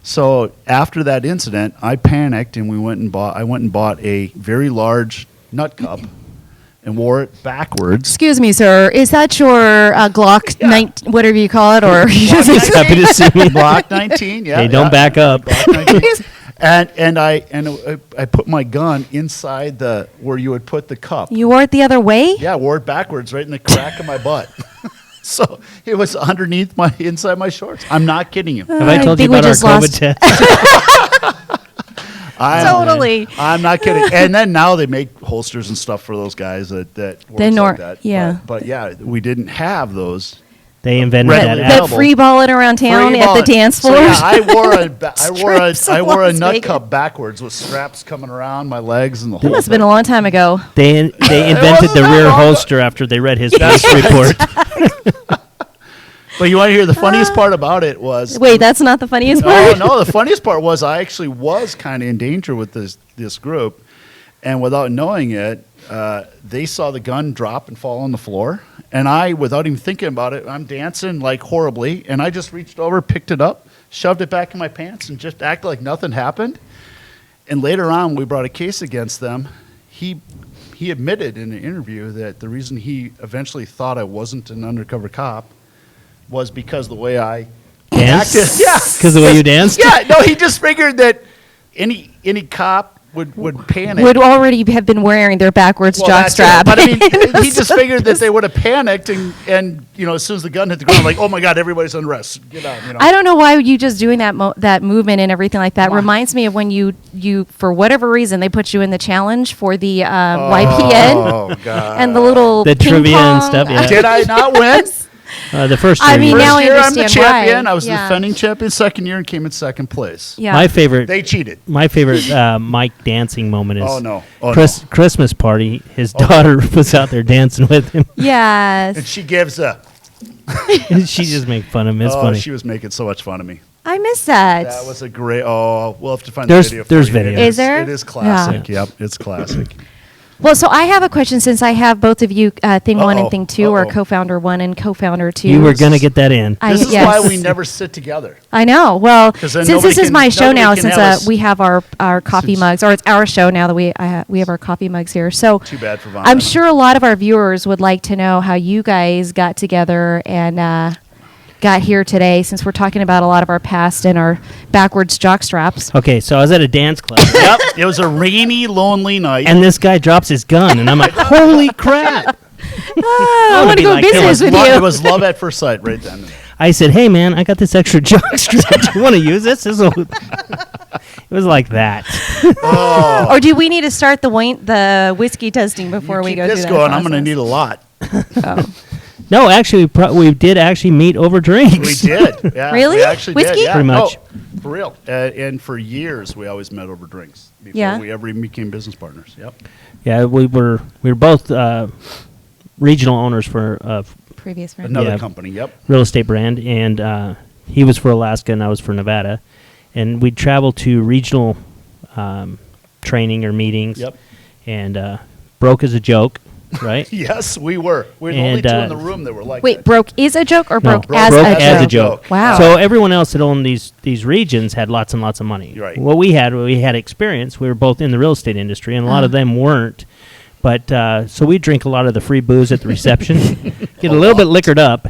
Speaker 5: So after that incident, I panicked and I went and bought a very large nut cup and wore it backwards.
Speaker 3: Excuse me, sir. Is that your Glock 19, whatever you call it, or
Speaker 2: Just happy to see me.
Speaker 5: Block 19, yeah.
Speaker 2: Hey, don't back up.
Speaker 5: Block 19. And I put my gun inside the where you would put the cup.
Speaker 3: you wore it the other way?
Speaker 5: Yeah, wore it backwards right in the crack of my butt. So it was underneath inside my shorts. I'm not kidding you.
Speaker 2: Have I
Speaker 3: I
Speaker 2: told you
Speaker 3: think we
Speaker 2: about our
Speaker 3: just
Speaker 2: COVID
Speaker 3: lost-
Speaker 2: test?
Speaker 3: Totally.
Speaker 5: I'm not kidding. And then now they make holsters and stuff for those guys that works like that.
Speaker 3: yeah.
Speaker 5: But yeah, we didn't have those.
Speaker 2: They invented
Speaker 5: Red-
Speaker 2: that.
Speaker 5: red-
Speaker 2: app.
Speaker 3: That
Speaker 5: Available.
Speaker 3: free balling around town
Speaker 5: Free
Speaker 3: at
Speaker 5: ball-
Speaker 3: the dance
Speaker 5: So,
Speaker 3: floor.
Speaker 5: yeah, I wore
Speaker 3: Strips
Speaker 5: a
Speaker 3: of
Speaker 5: nut
Speaker 3: Las Vegas.
Speaker 5: cup backwards with straps coming around my legs and the
Speaker 3: It
Speaker 5: whole
Speaker 3: must have been
Speaker 5: thing.
Speaker 3: a long time ago.
Speaker 2: They invented the
Speaker 5: wasn't that
Speaker 2: rear
Speaker 5: long ago.
Speaker 2: holster after they read his police report.
Speaker 5: But you want to hear the funniest part about it was
Speaker 3: Wait, that's not the funniest
Speaker 5: Oh
Speaker 3: part?
Speaker 5: no! The funniest part was I actually was kind of in danger with this group, and without knowing it, they saw the gun drop and fall on the floor, and I, without even thinking about it, I'm dancing like horribly, and I just reached over, picked it up, shoved it back in my pants, and just acted like nothing happened. And later on, we brought a case against them. He admitted in an interview that the reason he eventually thought I wasn't an undercover cop was because the way I
Speaker 2: Dance?
Speaker 5: acted. Yeah.
Speaker 2: Because the way you danced?
Speaker 5: Yeah, no, he just figured that any cop would panic.
Speaker 3: Would already have been wearing their backwards
Speaker 5: Well, that's it.
Speaker 3: jockstrap.
Speaker 5: But I mean, he just figured that they would have panicked and as soon as the gun hit the ground, like, oh my God, everybody's under arrest. Get out,
Speaker 3: I don't know why you just doing that movement and everything like that reminds me of when you for whatever reason they put you in the challenge for the YPN
Speaker 5: Oh God.
Speaker 3: and the little
Speaker 2: The
Speaker 3: ping
Speaker 2: trivia and
Speaker 3: pong.
Speaker 2: stuff, yeah.
Speaker 5: Did I not win?
Speaker 2: The first
Speaker 3: I
Speaker 2: year.
Speaker 3: mean,
Speaker 2: you
Speaker 3: now
Speaker 2: were.
Speaker 3: I
Speaker 5: First year I'm the
Speaker 3: understand why.
Speaker 5: champion. I was the
Speaker 3: Yeah.
Speaker 5: defending champion. Second year and came in second place.
Speaker 3: Yeah.
Speaker 2: My favorite
Speaker 5: They cheated.
Speaker 2: Mike dancing moment is
Speaker 5: Oh no. Oh
Speaker 2: Christmas party. His daughter was out there dancing with him.
Speaker 5: no. And
Speaker 3: Yes.
Speaker 5: she gives a.
Speaker 2: She just made fun of him. It's
Speaker 5: Oh,
Speaker 2: funny.
Speaker 5: she was making so much fun of me.
Speaker 3: I miss that.
Speaker 5: That was a great. Oh, we'll have to find
Speaker 2: There's-
Speaker 5: the video.
Speaker 2: there's
Speaker 5: for you.
Speaker 2: video.
Speaker 5: It
Speaker 3: Is there?
Speaker 5: It is classic. Yep, it's classic.
Speaker 3: Well, so I have a question since I have both of you, Thing 1 and
Speaker 5: Uh-oh.
Speaker 3: Thing 2, or
Speaker 5: Uh-oh.
Speaker 3: co-founder 1 and co-founder 2.
Speaker 2: You were going to get that in.
Speaker 3: I-
Speaker 5: This is
Speaker 3: yes.
Speaker 5: why we never sit together.
Speaker 3: I know. Well,
Speaker 5: 'Cause
Speaker 3: since
Speaker 5: then
Speaker 3: this
Speaker 5: nobody
Speaker 3: is my
Speaker 5: can-
Speaker 3: show
Speaker 5: nobody
Speaker 3: now,
Speaker 5: can
Speaker 3: since
Speaker 5: have us-
Speaker 3: we have our coffee
Speaker 5: Since-
Speaker 3: mugs, or it's our show now that we have our coffee mugs here. So
Speaker 5: Too bad for Vandana.
Speaker 3: I'm sure a lot of our viewers would like to know how you guys got together and got here today, since we're talking about a lot of our past and our backwards jock straps.
Speaker 2: Okay, so I was at a dance club,
Speaker 5: Yep, it was a rainy, lonely night.
Speaker 2: and this guy drops his gun, and I'm like, holy crap.
Speaker 3: I
Speaker 2: wanna
Speaker 3: want to
Speaker 2: be
Speaker 3: go
Speaker 2: like him.
Speaker 3: business with
Speaker 5: It
Speaker 3: you.
Speaker 5: was love at first sight right then.
Speaker 2: I said, hey, man, I got this extra jockstrap. Do you want to use this? It was like that.
Speaker 3: Or do we need to start the whiskey testing before we
Speaker 5: Keep
Speaker 3: go
Speaker 5: this
Speaker 3: through
Speaker 5: going.
Speaker 3: that
Speaker 5: I'm going to
Speaker 3: process?
Speaker 5: need a lot.
Speaker 2: No, actually, we did actually meet over drinks.
Speaker 5: We did. Yeah,
Speaker 3: Really?
Speaker 5: We actually
Speaker 3: Whiskey?
Speaker 5: did. Yeah.
Speaker 2: Pretty much.
Speaker 5: Oh, for real. And for years, we always met over drinks before
Speaker 3: Yeah.
Speaker 5: we ever even became business partners. Yep.
Speaker 2: Yeah, we were both regional owners for
Speaker 3: Previous friend.
Speaker 5: Another
Speaker 2: Yeah.
Speaker 5: company. Yep.
Speaker 2: real estate brand, and he was for Alaska and I was for Nevada, and we'd travel to regional training or meetings.
Speaker 5: Yep.
Speaker 2: And broke as a joke, right?
Speaker 5: Yes, we were. We were the only
Speaker 2: And,
Speaker 5: two in the room that were like
Speaker 3: Wait,
Speaker 5: that.
Speaker 3: broke is a joke or
Speaker 2: No,
Speaker 3: broke as
Speaker 2: broke
Speaker 3: a
Speaker 2: as a
Speaker 3: joke?
Speaker 2: joke.
Speaker 3: Wow.
Speaker 2: So everyone else that owned these regions had lots and lots of money.
Speaker 5: Right.
Speaker 2: What we had experience. We were both in the real estate industry, and a lot of them weren't. But so we drink a lot of the free booze at the reception, get a little bit liquored up,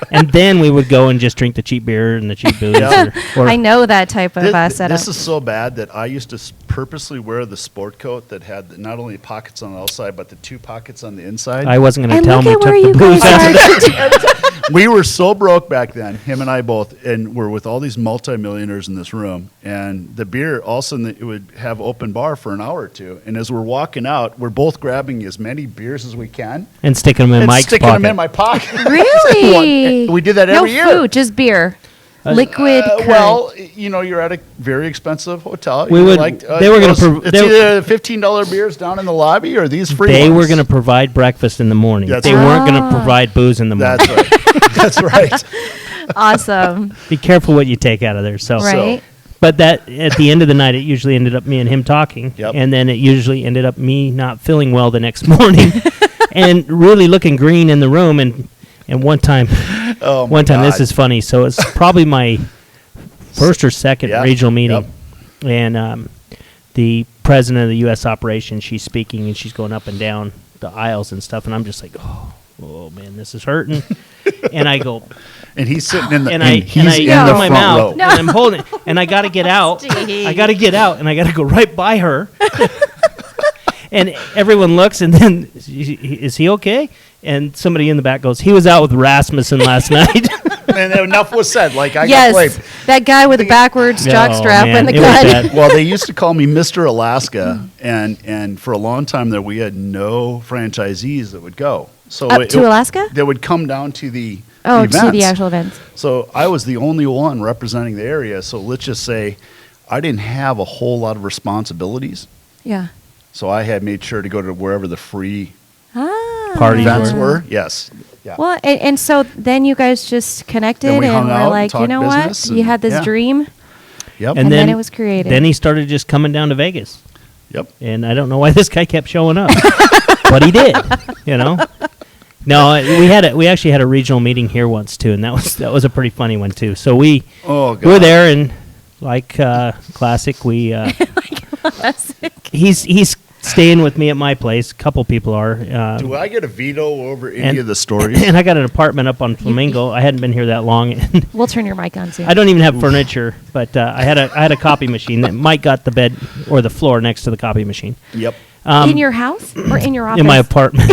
Speaker 2: and then we would go and just drink the cheap beer and the cheap booze.
Speaker 5: Yeah.
Speaker 2: Or
Speaker 3: I know that type of setup.
Speaker 5: This is so bad that I used to purposely wear the sport coat that had not only pockets on the outside but the two pockets on the inside.
Speaker 2: I wasn't going
Speaker 3: and
Speaker 2: to tell
Speaker 3: look
Speaker 2: him
Speaker 3: at
Speaker 2: we
Speaker 3: where
Speaker 2: took
Speaker 3: you
Speaker 2: the booze
Speaker 3: guys
Speaker 2: out.
Speaker 3: are.
Speaker 5: We were so broke back then, him and I both, and we're with all these multimillionaires in this room. And the beer, all of a sudden, it would have open bar for an hour or two. And as we're walking out, we're both grabbing as many beers as we can
Speaker 2: And sticking them in
Speaker 5: and
Speaker 2: Mike's
Speaker 5: sticking
Speaker 2: pocket.
Speaker 5: them in my pocket.
Speaker 3: Really?
Speaker 5: We did that every
Speaker 3: no
Speaker 5: year.
Speaker 3: food, just beer. Liquid current.
Speaker 5: Well, you're at a very expensive hotel.
Speaker 2: We
Speaker 5: You're
Speaker 2: would-
Speaker 5: Like,
Speaker 2: they were gonna
Speaker 5: it's either $15 beers down in the lobby or these free.
Speaker 2: They
Speaker 5: ones.
Speaker 2: were going to provide breakfast in the morning.
Speaker 5: That's
Speaker 2: They
Speaker 5: right.
Speaker 2: weren't going to provide booze in the morning.
Speaker 5: That's right. That's right.
Speaker 3: Awesome.
Speaker 2: Be careful what you take out of there. So,
Speaker 3: Right.
Speaker 2: but that at the end of the night, it usually ended up me and him talking,
Speaker 5: Yep.
Speaker 2: and then it usually ended up me not feeling well the next morning, and really looking green in the room. And one time,
Speaker 5: Oh, my
Speaker 2: one time, this
Speaker 5: God.
Speaker 2: is funny. So it's probably my first or second
Speaker 5: Yeah.
Speaker 2: regional meeting, and the president of the U.S. operation, she's speaking and she's going up and down the aisles and stuff, and I'm just like, oh man, this is hurting. And I go,
Speaker 5: And he's sitting in the.
Speaker 2: and
Speaker 5: and
Speaker 2: I
Speaker 5: he's
Speaker 2: and I
Speaker 5: in
Speaker 2: open
Speaker 5: the
Speaker 2: my
Speaker 5: front
Speaker 2: mouth
Speaker 5: row.
Speaker 2: and I'm holding it, and I got to get out.
Speaker 3: Steve.
Speaker 2: I got to get out, and I got to go right by her. And everyone looks, and then is he okay? And somebody in the back goes, he was out with Rasmussen last night.
Speaker 5: And enough was said. Like I got
Speaker 3: Yes,
Speaker 5: blamed.
Speaker 3: that guy with the backwards
Speaker 2: Oh,
Speaker 3: jockstrap
Speaker 2: man,
Speaker 3: and the
Speaker 2: it was
Speaker 3: gun.
Speaker 2: bad.
Speaker 5: Well, they used to call me Mr. Alaska, and for a long time there, we had no franchisees that would go. So
Speaker 3: Up to Alaska?
Speaker 5: They would come down to the
Speaker 3: Oh,
Speaker 5: events.
Speaker 3: to the actual events.
Speaker 5: So I was the only one representing the area. So let's just say I didn't have a whole lot of responsibilities.
Speaker 3: Yeah.
Speaker 5: So I had made sure to go to wherever the free
Speaker 3: Ah.
Speaker 2: Parties
Speaker 5: events
Speaker 2: were.
Speaker 5: were. Yes. Yeah.
Speaker 3: Well, and so then you guys just connected
Speaker 5: Then we
Speaker 3: and
Speaker 5: hung
Speaker 3: were
Speaker 5: out and
Speaker 3: like, you
Speaker 5: talked
Speaker 3: know
Speaker 5: business
Speaker 3: what? You
Speaker 5: and-
Speaker 3: had this
Speaker 5: yeah.
Speaker 3: dream,
Speaker 5: Yep.
Speaker 3: and then it was created.
Speaker 2: Then he started just coming down to Vegas.
Speaker 5: Yep.
Speaker 2: And I don't know why this guy kept showing up, but he did. No, we actually had a regional meeting here once too, and that was a pretty funny one too. So we
Speaker 5: Oh, God.
Speaker 2: were there, and like classic, we he's staying with me at my place. A couple people are.
Speaker 5: Do I get a veto over any
Speaker 2: and-
Speaker 5: of the stories?
Speaker 2: And I got an apartment up on Flamingo. I hadn't been here that long, and
Speaker 3: We'll turn your mic on soon.
Speaker 2: I don't even have furniture. But I had a copy machine that Mike got the bed or the floor next to the copy machine.
Speaker 5: Yep.
Speaker 3: in your house or in your office?
Speaker 2: In my apartment.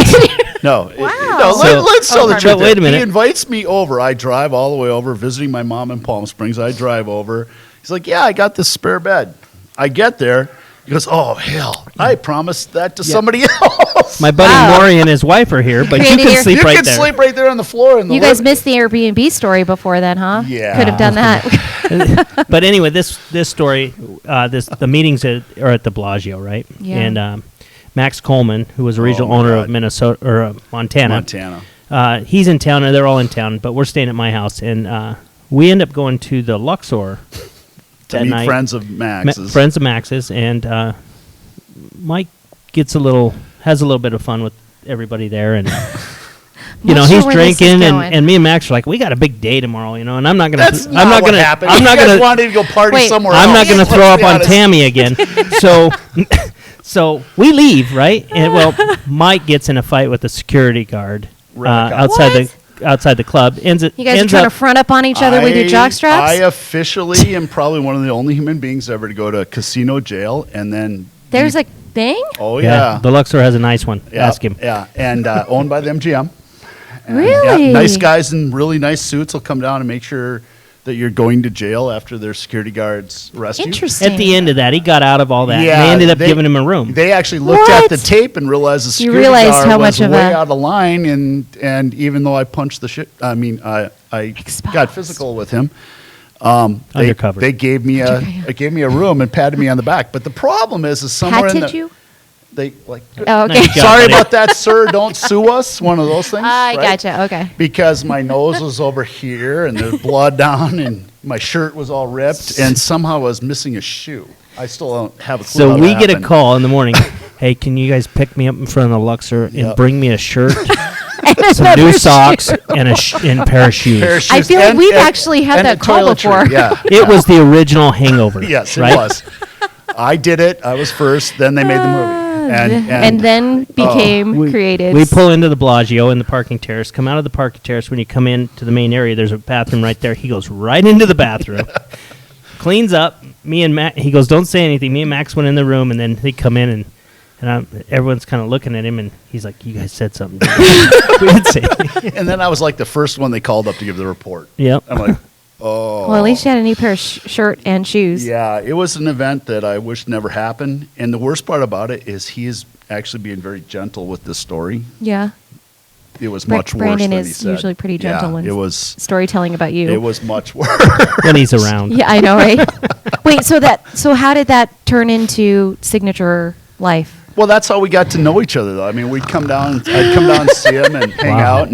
Speaker 5: No.
Speaker 3: Wow.
Speaker 5: No,
Speaker 2: So-
Speaker 5: let's tell the
Speaker 3: Oh,
Speaker 5: truth.
Speaker 2: but wait a minute.
Speaker 5: He invites me over. I drive all the way over, visiting my mom in Palm Springs. I drive over. He's like, yeah, I got this spare bed. I get there. He goes, oh, hell, I promised that to somebody else.
Speaker 2: My buddy
Speaker 3: Wow.
Speaker 2: Maury and his wife are here, but you
Speaker 3: created
Speaker 2: can
Speaker 3: your-
Speaker 2: sleep
Speaker 5: you
Speaker 2: right
Speaker 5: can
Speaker 2: there.
Speaker 5: sleep right there on the floor. In the
Speaker 3: You guys
Speaker 5: living-
Speaker 3: missed the Airbnb story before then, huh?
Speaker 5: Yeah.
Speaker 3: Could have done that.
Speaker 2: But anyway, this story, the meetings are at the Bellagio, right?
Speaker 3: Yeah.
Speaker 2: And Max Coleman, who was a regional
Speaker 5: my
Speaker 2: owner
Speaker 5: God.
Speaker 2: of Minnesota or Montana,
Speaker 5: Montana.
Speaker 2: he's in town, and they're all in town. But we're staying at my house, and we end up going to the Luxor
Speaker 5: To
Speaker 2: that
Speaker 5: meet
Speaker 2: night.
Speaker 5: friends of Max's.
Speaker 2: Friends of Max's, and Mike has a little bit of fun with everybody there, and
Speaker 3: Not
Speaker 2: he's
Speaker 3: sure where this is
Speaker 2: drinking,
Speaker 3: going.
Speaker 2: and me and Max are like, we got a big day tomorrow, and I'm not gonna,
Speaker 5: That's
Speaker 2: I'm
Speaker 5: not
Speaker 2: not
Speaker 5: what
Speaker 2: gonna,
Speaker 5: happened.
Speaker 2: I'm
Speaker 5: You
Speaker 2: not
Speaker 5: guys
Speaker 2: gonna,
Speaker 5: wanted to go party
Speaker 3: Wait.
Speaker 5: somewhere
Speaker 2: I'm not
Speaker 5: else.
Speaker 2: gonna
Speaker 5: Let's
Speaker 2: throw up
Speaker 5: be
Speaker 2: on
Speaker 5: honest.
Speaker 2: Tammy again. So we leave, right? And well, Mike gets in a fight with the security guard
Speaker 5: Right.
Speaker 2: outside the club.
Speaker 3: You guys are
Speaker 2: ends
Speaker 3: trying to
Speaker 2: up-
Speaker 3: front up on each other with your jock straps?
Speaker 5: I officially am probably one of the only human beings ever to go to casino jail, and then
Speaker 3: There's a thing?
Speaker 5: oh yeah,
Speaker 2: the Luxor has a nice one.
Speaker 5: yeah,
Speaker 2: Ask him.
Speaker 5: yeah, and owned by the MGM. And,
Speaker 3: Really?
Speaker 5: yeah, nice guys in really nice suits will come down and make sure that you're going to jail after their security guards arrest you.
Speaker 3: Interesting.
Speaker 2: At the end of that, he got out of all that. and they ended up giving him a room.
Speaker 5: They actually looked
Speaker 3: What?
Speaker 5: at the tape and realized the
Speaker 3: You
Speaker 5: security
Speaker 3: realized
Speaker 5: guard
Speaker 3: how
Speaker 5: was
Speaker 3: much of
Speaker 5: way
Speaker 3: a-
Speaker 5: out of line, and even though I punched the shit, I got
Speaker 3: Exposed.
Speaker 5: physical with him.
Speaker 2: Undercover.
Speaker 5: They gave me a room and patted me on the back. But the problem is somewhere in
Speaker 3: Patted
Speaker 5: the
Speaker 3: you?
Speaker 5: they like.
Speaker 3: Oh, okay.
Speaker 2: Nice job.
Speaker 5: Sorry
Speaker 2: buddy.
Speaker 5: about that, sir. Don't sue us. One of those things.
Speaker 3: I
Speaker 5: right?
Speaker 3: gotcha. Okay.
Speaker 5: Because my nose was over here and there's blood down and my shirt was all ripped and somehow I was missing a shoe. I still don't have a clue.
Speaker 2: So
Speaker 5: how
Speaker 2: we
Speaker 5: that
Speaker 2: get a
Speaker 5: happened.
Speaker 2: call in the morning. Hey, can you guys pick me up in front of the Luxor and
Speaker 5: Yep.
Speaker 2: bring me a shirt, some new socks, and and a pair of shoes?
Speaker 5: Pair of
Speaker 3: I
Speaker 5: shoes
Speaker 3: feel like
Speaker 5: and-
Speaker 3: we've
Speaker 5: and-
Speaker 3: actually had
Speaker 5: and
Speaker 3: that
Speaker 5: the
Speaker 3: call
Speaker 5: toiletry,
Speaker 3: before.
Speaker 5: Yeah.
Speaker 2: It was the original Hangover.
Speaker 5: Yes, it
Speaker 2: right?
Speaker 5: was. I did it. I was first. Then they made the movie.
Speaker 3: And then became created.
Speaker 2: We pull into the Bellagio in the parking terrace, come out of the parking terrace. When you come into the main area, there's a bathroom right there. He goes right into the bathroom, cleans up. Me and Max, he goes, don't say anything. Me and Max went in the room, and then they come in, and everyone's kind of looking at him, and he's like, you guys said something. didn't you?" We didn't say anything.
Speaker 5: and then I was like the first one they called up to give the report.
Speaker 2: Yep.
Speaker 5: I'm like, oh.
Speaker 3: well, at least you had a new pair of shirt and shoes.
Speaker 5: Yeah, it was an event that I wish never happened. And the worst part about it is he is actually being very gentle with this story.
Speaker 3: Yeah.
Speaker 5: it was much worse
Speaker 3: Brandon
Speaker 5: than he
Speaker 3: is
Speaker 5: said.
Speaker 3: usually pretty gentle
Speaker 5: Yeah,
Speaker 3: when
Speaker 5: it was
Speaker 3: storytelling about you.
Speaker 5: it was much worse.
Speaker 2: when he's around.
Speaker 3: Yeah, I know, right? Wait, so how did that turn into Signature Life?
Speaker 5: Well, that's how we got to know each other, though. I mean, I'd come down and see him and hang
Speaker 2: Wow.
Speaker 5: out,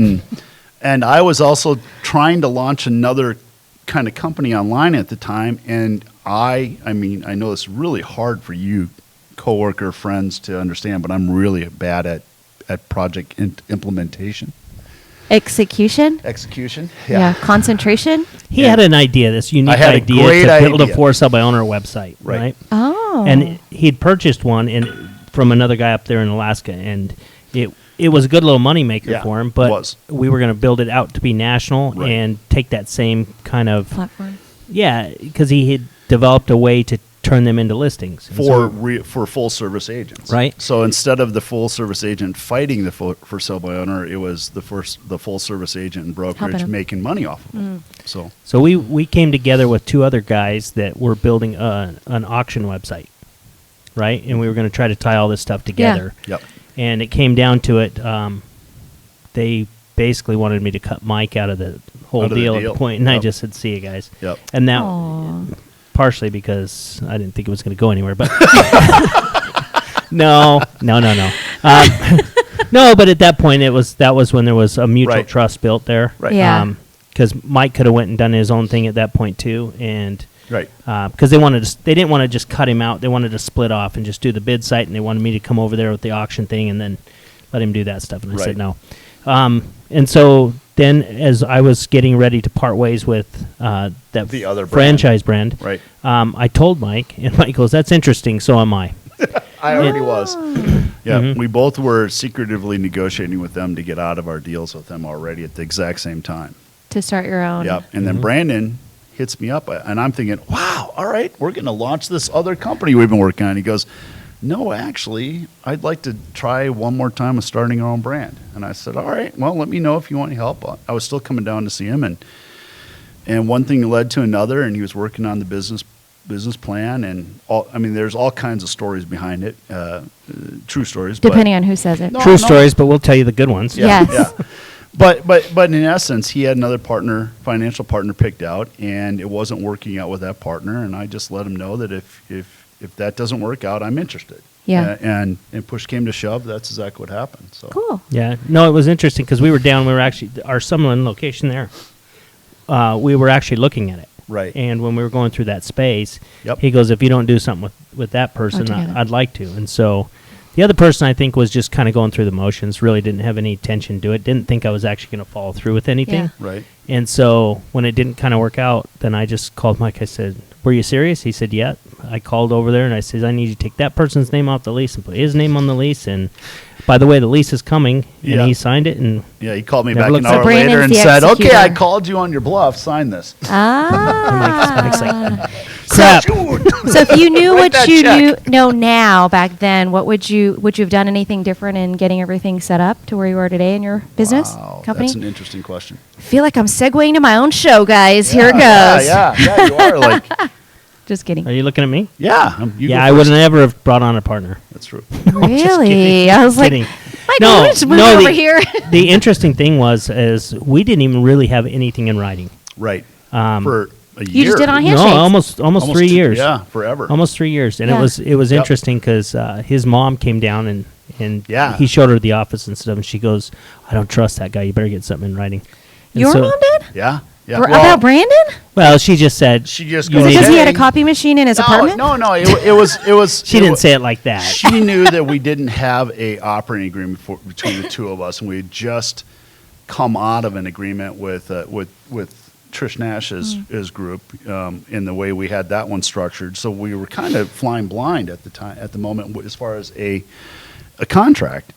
Speaker 5: and I was also trying to launch another kind of company online at the time, and I mean, I know it's really hard for you, coworker friends, to understand, but I'm really bad at project implementation,
Speaker 3: Execution?
Speaker 5: execution.
Speaker 3: Yeah. Concentration?
Speaker 2: He
Speaker 5: Yeah.
Speaker 2: had an idea, this unique
Speaker 5: I had a
Speaker 2: idea
Speaker 5: great
Speaker 2: to build a
Speaker 5: idea.
Speaker 2: for sale by owner website,
Speaker 5: Right.
Speaker 2: right?
Speaker 3: Oh.
Speaker 2: And he'd purchased one from another guy up there in Alaska, and it was a good little moneymaker
Speaker 5: Yeah,
Speaker 2: for him.
Speaker 5: it
Speaker 2: But
Speaker 5: was.
Speaker 2: we were going to build it out to be national
Speaker 5: Right.
Speaker 2: and take that same kind of
Speaker 3: Platform.
Speaker 2: because he had developed a way to turn them into listings And so-
Speaker 5: for full service agents,
Speaker 2: Right.
Speaker 5: So instead of the full service agent fighting the for sale by owner, it was the full service agent and
Speaker 3: Helping
Speaker 5: brokerage
Speaker 3: him.
Speaker 5: making money off of them. So
Speaker 2: So we came together with two other guys that were building an auction website, right? And we were going to try to tie all this stuff together.
Speaker 5: yep,
Speaker 2: And it came down to it. They basically wanted me to cut Mike out of the whole
Speaker 5: Out of the
Speaker 2: deal at
Speaker 5: deal.
Speaker 2: the point, and I
Speaker 5: Yep.
Speaker 2: just said, "See you guys."
Speaker 5: yep.
Speaker 2: And that
Speaker 3: Aw.
Speaker 2: partially because I didn't think it was going to go anywhere, but no. No, but at that point, that was when there was a mutual
Speaker 5: Right.
Speaker 2: trust built there.
Speaker 5: Right.
Speaker 3: Yeah.
Speaker 2: Because Mike could have went and done his own thing at that point too, and
Speaker 5: Right.
Speaker 2: because they didn't want to just cut him out. They wanted to split off and just do the bid site, and they wanted me to come over there with the auction thing and then let him do that stuff. And I
Speaker 5: Right.
Speaker 2: said no. And so then, as I was getting ready to part ways with that
Speaker 5: The other brand.
Speaker 2: franchise brand,
Speaker 5: Right.
Speaker 2: I told Mike, and Mike goes, "That's interesting. So am I."
Speaker 5: I already was. Yeah,
Speaker 2: Mhm.
Speaker 5: we both were secretively negotiating with them to get out of our deals with them already at the exact same time.
Speaker 3: To start your own.
Speaker 5: Yep. And then Brandon hits me up, and I'm thinking, wow, all right, we're going to launch this other company we've been working on. He goes, no, actually, I'd like to try one more time of starting our own brand. And I said, all right, well, let me know if you want any help. I was still coming down to see him, and one thing led to another, and he was working on the business plan, and there's all kinds of stories behind it, true stories.
Speaker 3: Depending on who says it.
Speaker 5: No.
Speaker 2: True stories, but we'll tell you the good ones.
Speaker 3: Yeah. Yes.
Speaker 5: Yeah. But in essence, he had another financial partner picked out, and it wasn't working out with that partner. And I just let him know that if that doesn't work out, I'm interested.
Speaker 3: Yeah.
Speaker 5: And push came to shove, that's exactly what happened. So
Speaker 3: Cool.
Speaker 2: Yeah. No, it was interesting because we were actually, our Summerlin location there, we were actually looking at it.
Speaker 5: Right.
Speaker 2: And when we were going through that space,
Speaker 5: Yep.
Speaker 2: he goes, if you don't do something with that person,
Speaker 3: together.
Speaker 2: I'd like to. And so the other person, I think, was just kind of going through the motions, really didn't have any intention to it, didn't think I was actually going to follow through with anything.
Speaker 3: Yeah.
Speaker 5: Right.
Speaker 2: And so when it didn't kind of work out, then I just called Mike. I said, were you serious? He said, yeah. I called over there and I said, I need you to take that person's name off the lease and put his name on the lease. And by the way, the lease is coming. And
Speaker 5: Yeah.
Speaker 2: he signed it. And
Speaker 5: Yeah, he called me
Speaker 2: Never
Speaker 5: back
Speaker 2: looked
Speaker 5: an
Speaker 2: at
Speaker 5: hour
Speaker 2: it.
Speaker 5: later
Speaker 3: Brandon's
Speaker 5: and
Speaker 3: the
Speaker 5: said, okay, I
Speaker 3: executor.
Speaker 5: called you on your bluff, sign this.
Speaker 3: Ah.
Speaker 2: Mike's like, crap.
Speaker 3: So if you knew
Speaker 5: Write
Speaker 3: what
Speaker 5: that
Speaker 3: you
Speaker 5: check.
Speaker 3: know now back then, would you have done anything different in getting everything set up to where you are today in your business
Speaker 5: Wow,
Speaker 3: company?
Speaker 5: that's an interesting question.
Speaker 3: I feel like I'm segueing to my own show, guys. Here it goes.
Speaker 5: Yeah, you are. Like,
Speaker 3: Just kidding.
Speaker 2: Are you looking at me?
Speaker 5: yeah. You
Speaker 2: Yeah,
Speaker 5: go
Speaker 2: I would
Speaker 5: first.
Speaker 2: never have brought on a partner.
Speaker 5: That's true.
Speaker 3: Really? I was like,
Speaker 2: Kidding.
Speaker 3: Michael,
Speaker 2: No,
Speaker 3: we're just moving
Speaker 2: no,
Speaker 3: over
Speaker 2: the-
Speaker 3: here.
Speaker 2: The interesting thing is we didn't even really have anything in writing.
Speaker 5: Right.
Speaker 2: Um,
Speaker 5: For a year.
Speaker 3: You just did on
Speaker 2: No,
Speaker 3: handshakes.
Speaker 2: almost 3 years.
Speaker 5: Yeah, forever.
Speaker 2: Almost 3 years, and
Speaker 3: Yeah.
Speaker 2: it was
Speaker 5: Yep.
Speaker 2: interesting because his mom came down and
Speaker 5: Yeah.
Speaker 2: he showed her the office and stuff, and she goes, "I don't trust that guy. You better get something in writing." And
Speaker 3: Your
Speaker 2: so-
Speaker 3: mom did?
Speaker 5: Yeah. Yeah.
Speaker 3: About Brandon?
Speaker 2: Well, she just said
Speaker 5: She just
Speaker 2: You
Speaker 3: Is it
Speaker 5: goes,
Speaker 2: need-
Speaker 3: because he had a
Speaker 5: "Hey."
Speaker 3: copy machine in his apartment?
Speaker 5: No. It was.
Speaker 2: she
Speaker 5: it
Speaker 2: didn't
Speaker 5: wa-
Speaker 2: say it like that.
Speaker 5: She knew that we didn't have a operating agreement between the two of us, and we had just come out of an agreement with Trish Nash's his group in the way we had that one structured. So we were kind of flying blind at the moment as far as a contract,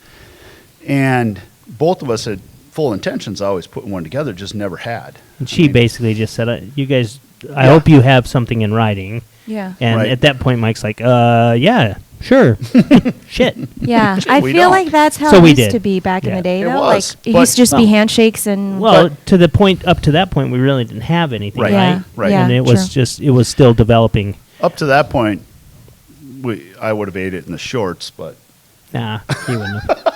Speaker 5: and both of us had full intentions always putting one together, just never had.
Speaker 2: And she basically just said, "You guys, I
Speaker 5: Yeah.
Speaker 2: hope you have something in writing."
Speaker 3: Yeah.
Speaker 2: And
Speaker 5: Right.
Speaker 2: at that point, Mike's like, yeah, sure, shit."
Speaker 3: Yeah. I
Speaker 5: We
Speaker 3: feel
Speaker 5: don't.
Speaker 3: like that's how
Speaker 2: So
Speaker 3: it
Speaker 2: we
Speaker 3: used
Speaker 2: did.
Speaker 3: to be back in
Speaker 2: Yeah.
Speaker 3: the day,
Speaker 5: It
Speaker 3: though.
Speaker 5: was,
Speaker 3: Like, it
Speaker 5: but-
Speaker 3: used to just be
Speaker 2: well-
Speaker 3: handshakes and.
Speaker 2: Well, up to that point, we really didn't have anything,
Speaker 5: Right.
Speaker 2: right?
Speaker 3: Yeah.
Speaker 5: Right.
Speaker 3: Yeah,
Speaker 2: And it was
Speaker 3: true.
Speaker 2: it was still developing.
Speaker 5: Up to that point, I would have ate it in the shorts, but
Speaker 2: Nah, he wouldn't have.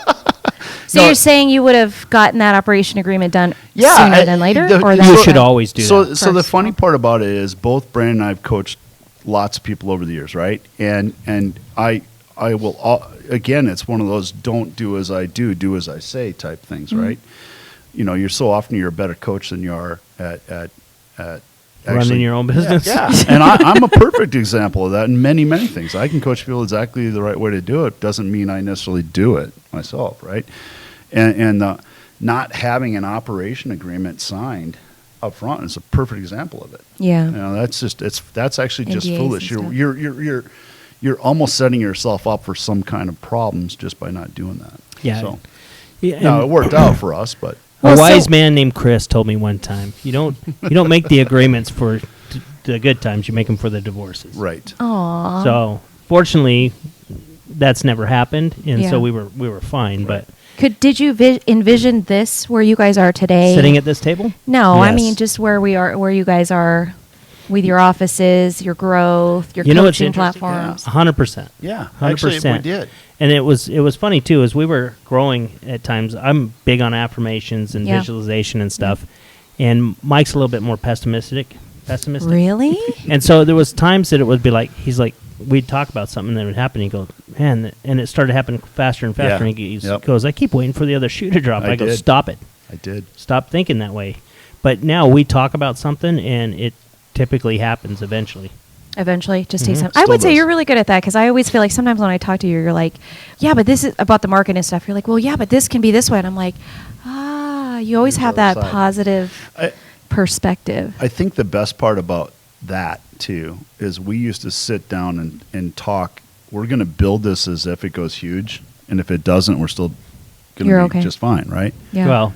Speaker 3: So you're saying you would have gotten that operation agreement done
Speaker 5: Yeah,
Speaker 3: sooner than later? Or that
Speaker 2: You should always do that.
Speaker 5: So the
Speaker 3: first.
Speaker 5: funny part about it is both Brandon and I have coached lots of people over the years, right? And I will again, it's one of those don't do as I do as I say type things,
Speaker 3: Mm-hmm.
Speaker 5: right? You know, you're a better coach than you are at
Speaker 2: Running your own business.
Speaker 5: Yeah, and I'm a perfect example of that in many, many things. I can coach people exactly the right way to do it. Doesn't mean I necessarily do it myself, right? And not having an operation agreement signed up front is a perfect example of it.
Speaker 3: Yeah.
Speaker 5: You know, that's actually just
Speaker 3: NDAs
Speaker 5: foolish.
Speaker 3: and
Speaker 5: You're almost setting yourself up for some kind of problems just by not doing that.
Speaker 2: Yeah.
Speaker 5: So,
Speaker 2: Yeah,
Speaker 5: no, it
Speaker 2: and
Speaker 5: worked out for us, but
Speaker 2: a
Speaker 3: Well,
Speaker 2: wise
Speaker 3: so-
Speaker 2: man named Chris told me one time, you don't make the agreements for the good times, you make them for the divorces.
Speaker 5: right.
Speaker 3: Aw.
Speaker 2: So fortunately, that's never happened, and
Speaker 3: Yeah.
Speaker 2: so we were fine. But
Speaker 3: Did you envision this where you guys are today?
Speaker 2: sitting at this table,
Speaker 3: No, I
Speaker 2: Yes.
Speaker 3: mean just where you guys are with your offices, your growth, your
Speaker 2: you know what's
Speaker 3: coaching
Speaker 2: interesting?
Speaker 3: platforms.
Speaker 2: 100%.
Speaker 5: Yeah,
Speaker 2: 100%.
Speaker 5: actually, we did.
Speaker 2: And it was funny too, as we were growing at times. I'm big on affirmations and
Speaker 3: Yeah.
Speaker 2: visualization and stuff, and Mike's a little bit more pessimistic.
Speaker 3: Really?
Speaker 2: And so there was times that it would be like he's like we'd talk about something and then it would happen. He'd go, man, and it started happening faster and faster.
Speaker 5: Yeah.
Speaker 2: And he
Speaker 5: Yep.
Speaker 2: goes, I keep waiting for the other shoe to drop.
Speaker 5: I
Speaker 2: I go,
Speaker 5: did.
Speaker 2: stop it.
Speaker 5: I did.
Speaker 2: Stop thinking that way. But now we talk about something and it typically happens eventually.
Speaker 3: Eventually, just takes
Speaker 2: Mhm.
Speaker 3: time. I
Speaker 5: Still
Speaker 3: would say
Speaker 5: does.
Speaker 3: you're really good at that because I always feel like sometimes when I talk to you, you're like, yeah, but this is about the market and stuff. You're like, well, yeah, but this can be this way. And I'm like, you always
Speaker 5: Here's
Speaker 3: have
Speaker 5: the
Speaker 3: that
Speaker 5: other side.
Speaker 3: positive
Speaker 5: I-
Speaker 3: perspective.
Speaker 5: I think the best part about that too is we used to sit down and talk. We're going to build this as if it goes huge, and if it doesn't, we're still going
Speaker 3: You're
Speaker 5: to be
Speaker 3: okay.
Speaker 5: just fine, right?
Speaker 3: Yeah.
Speaker 2: Well,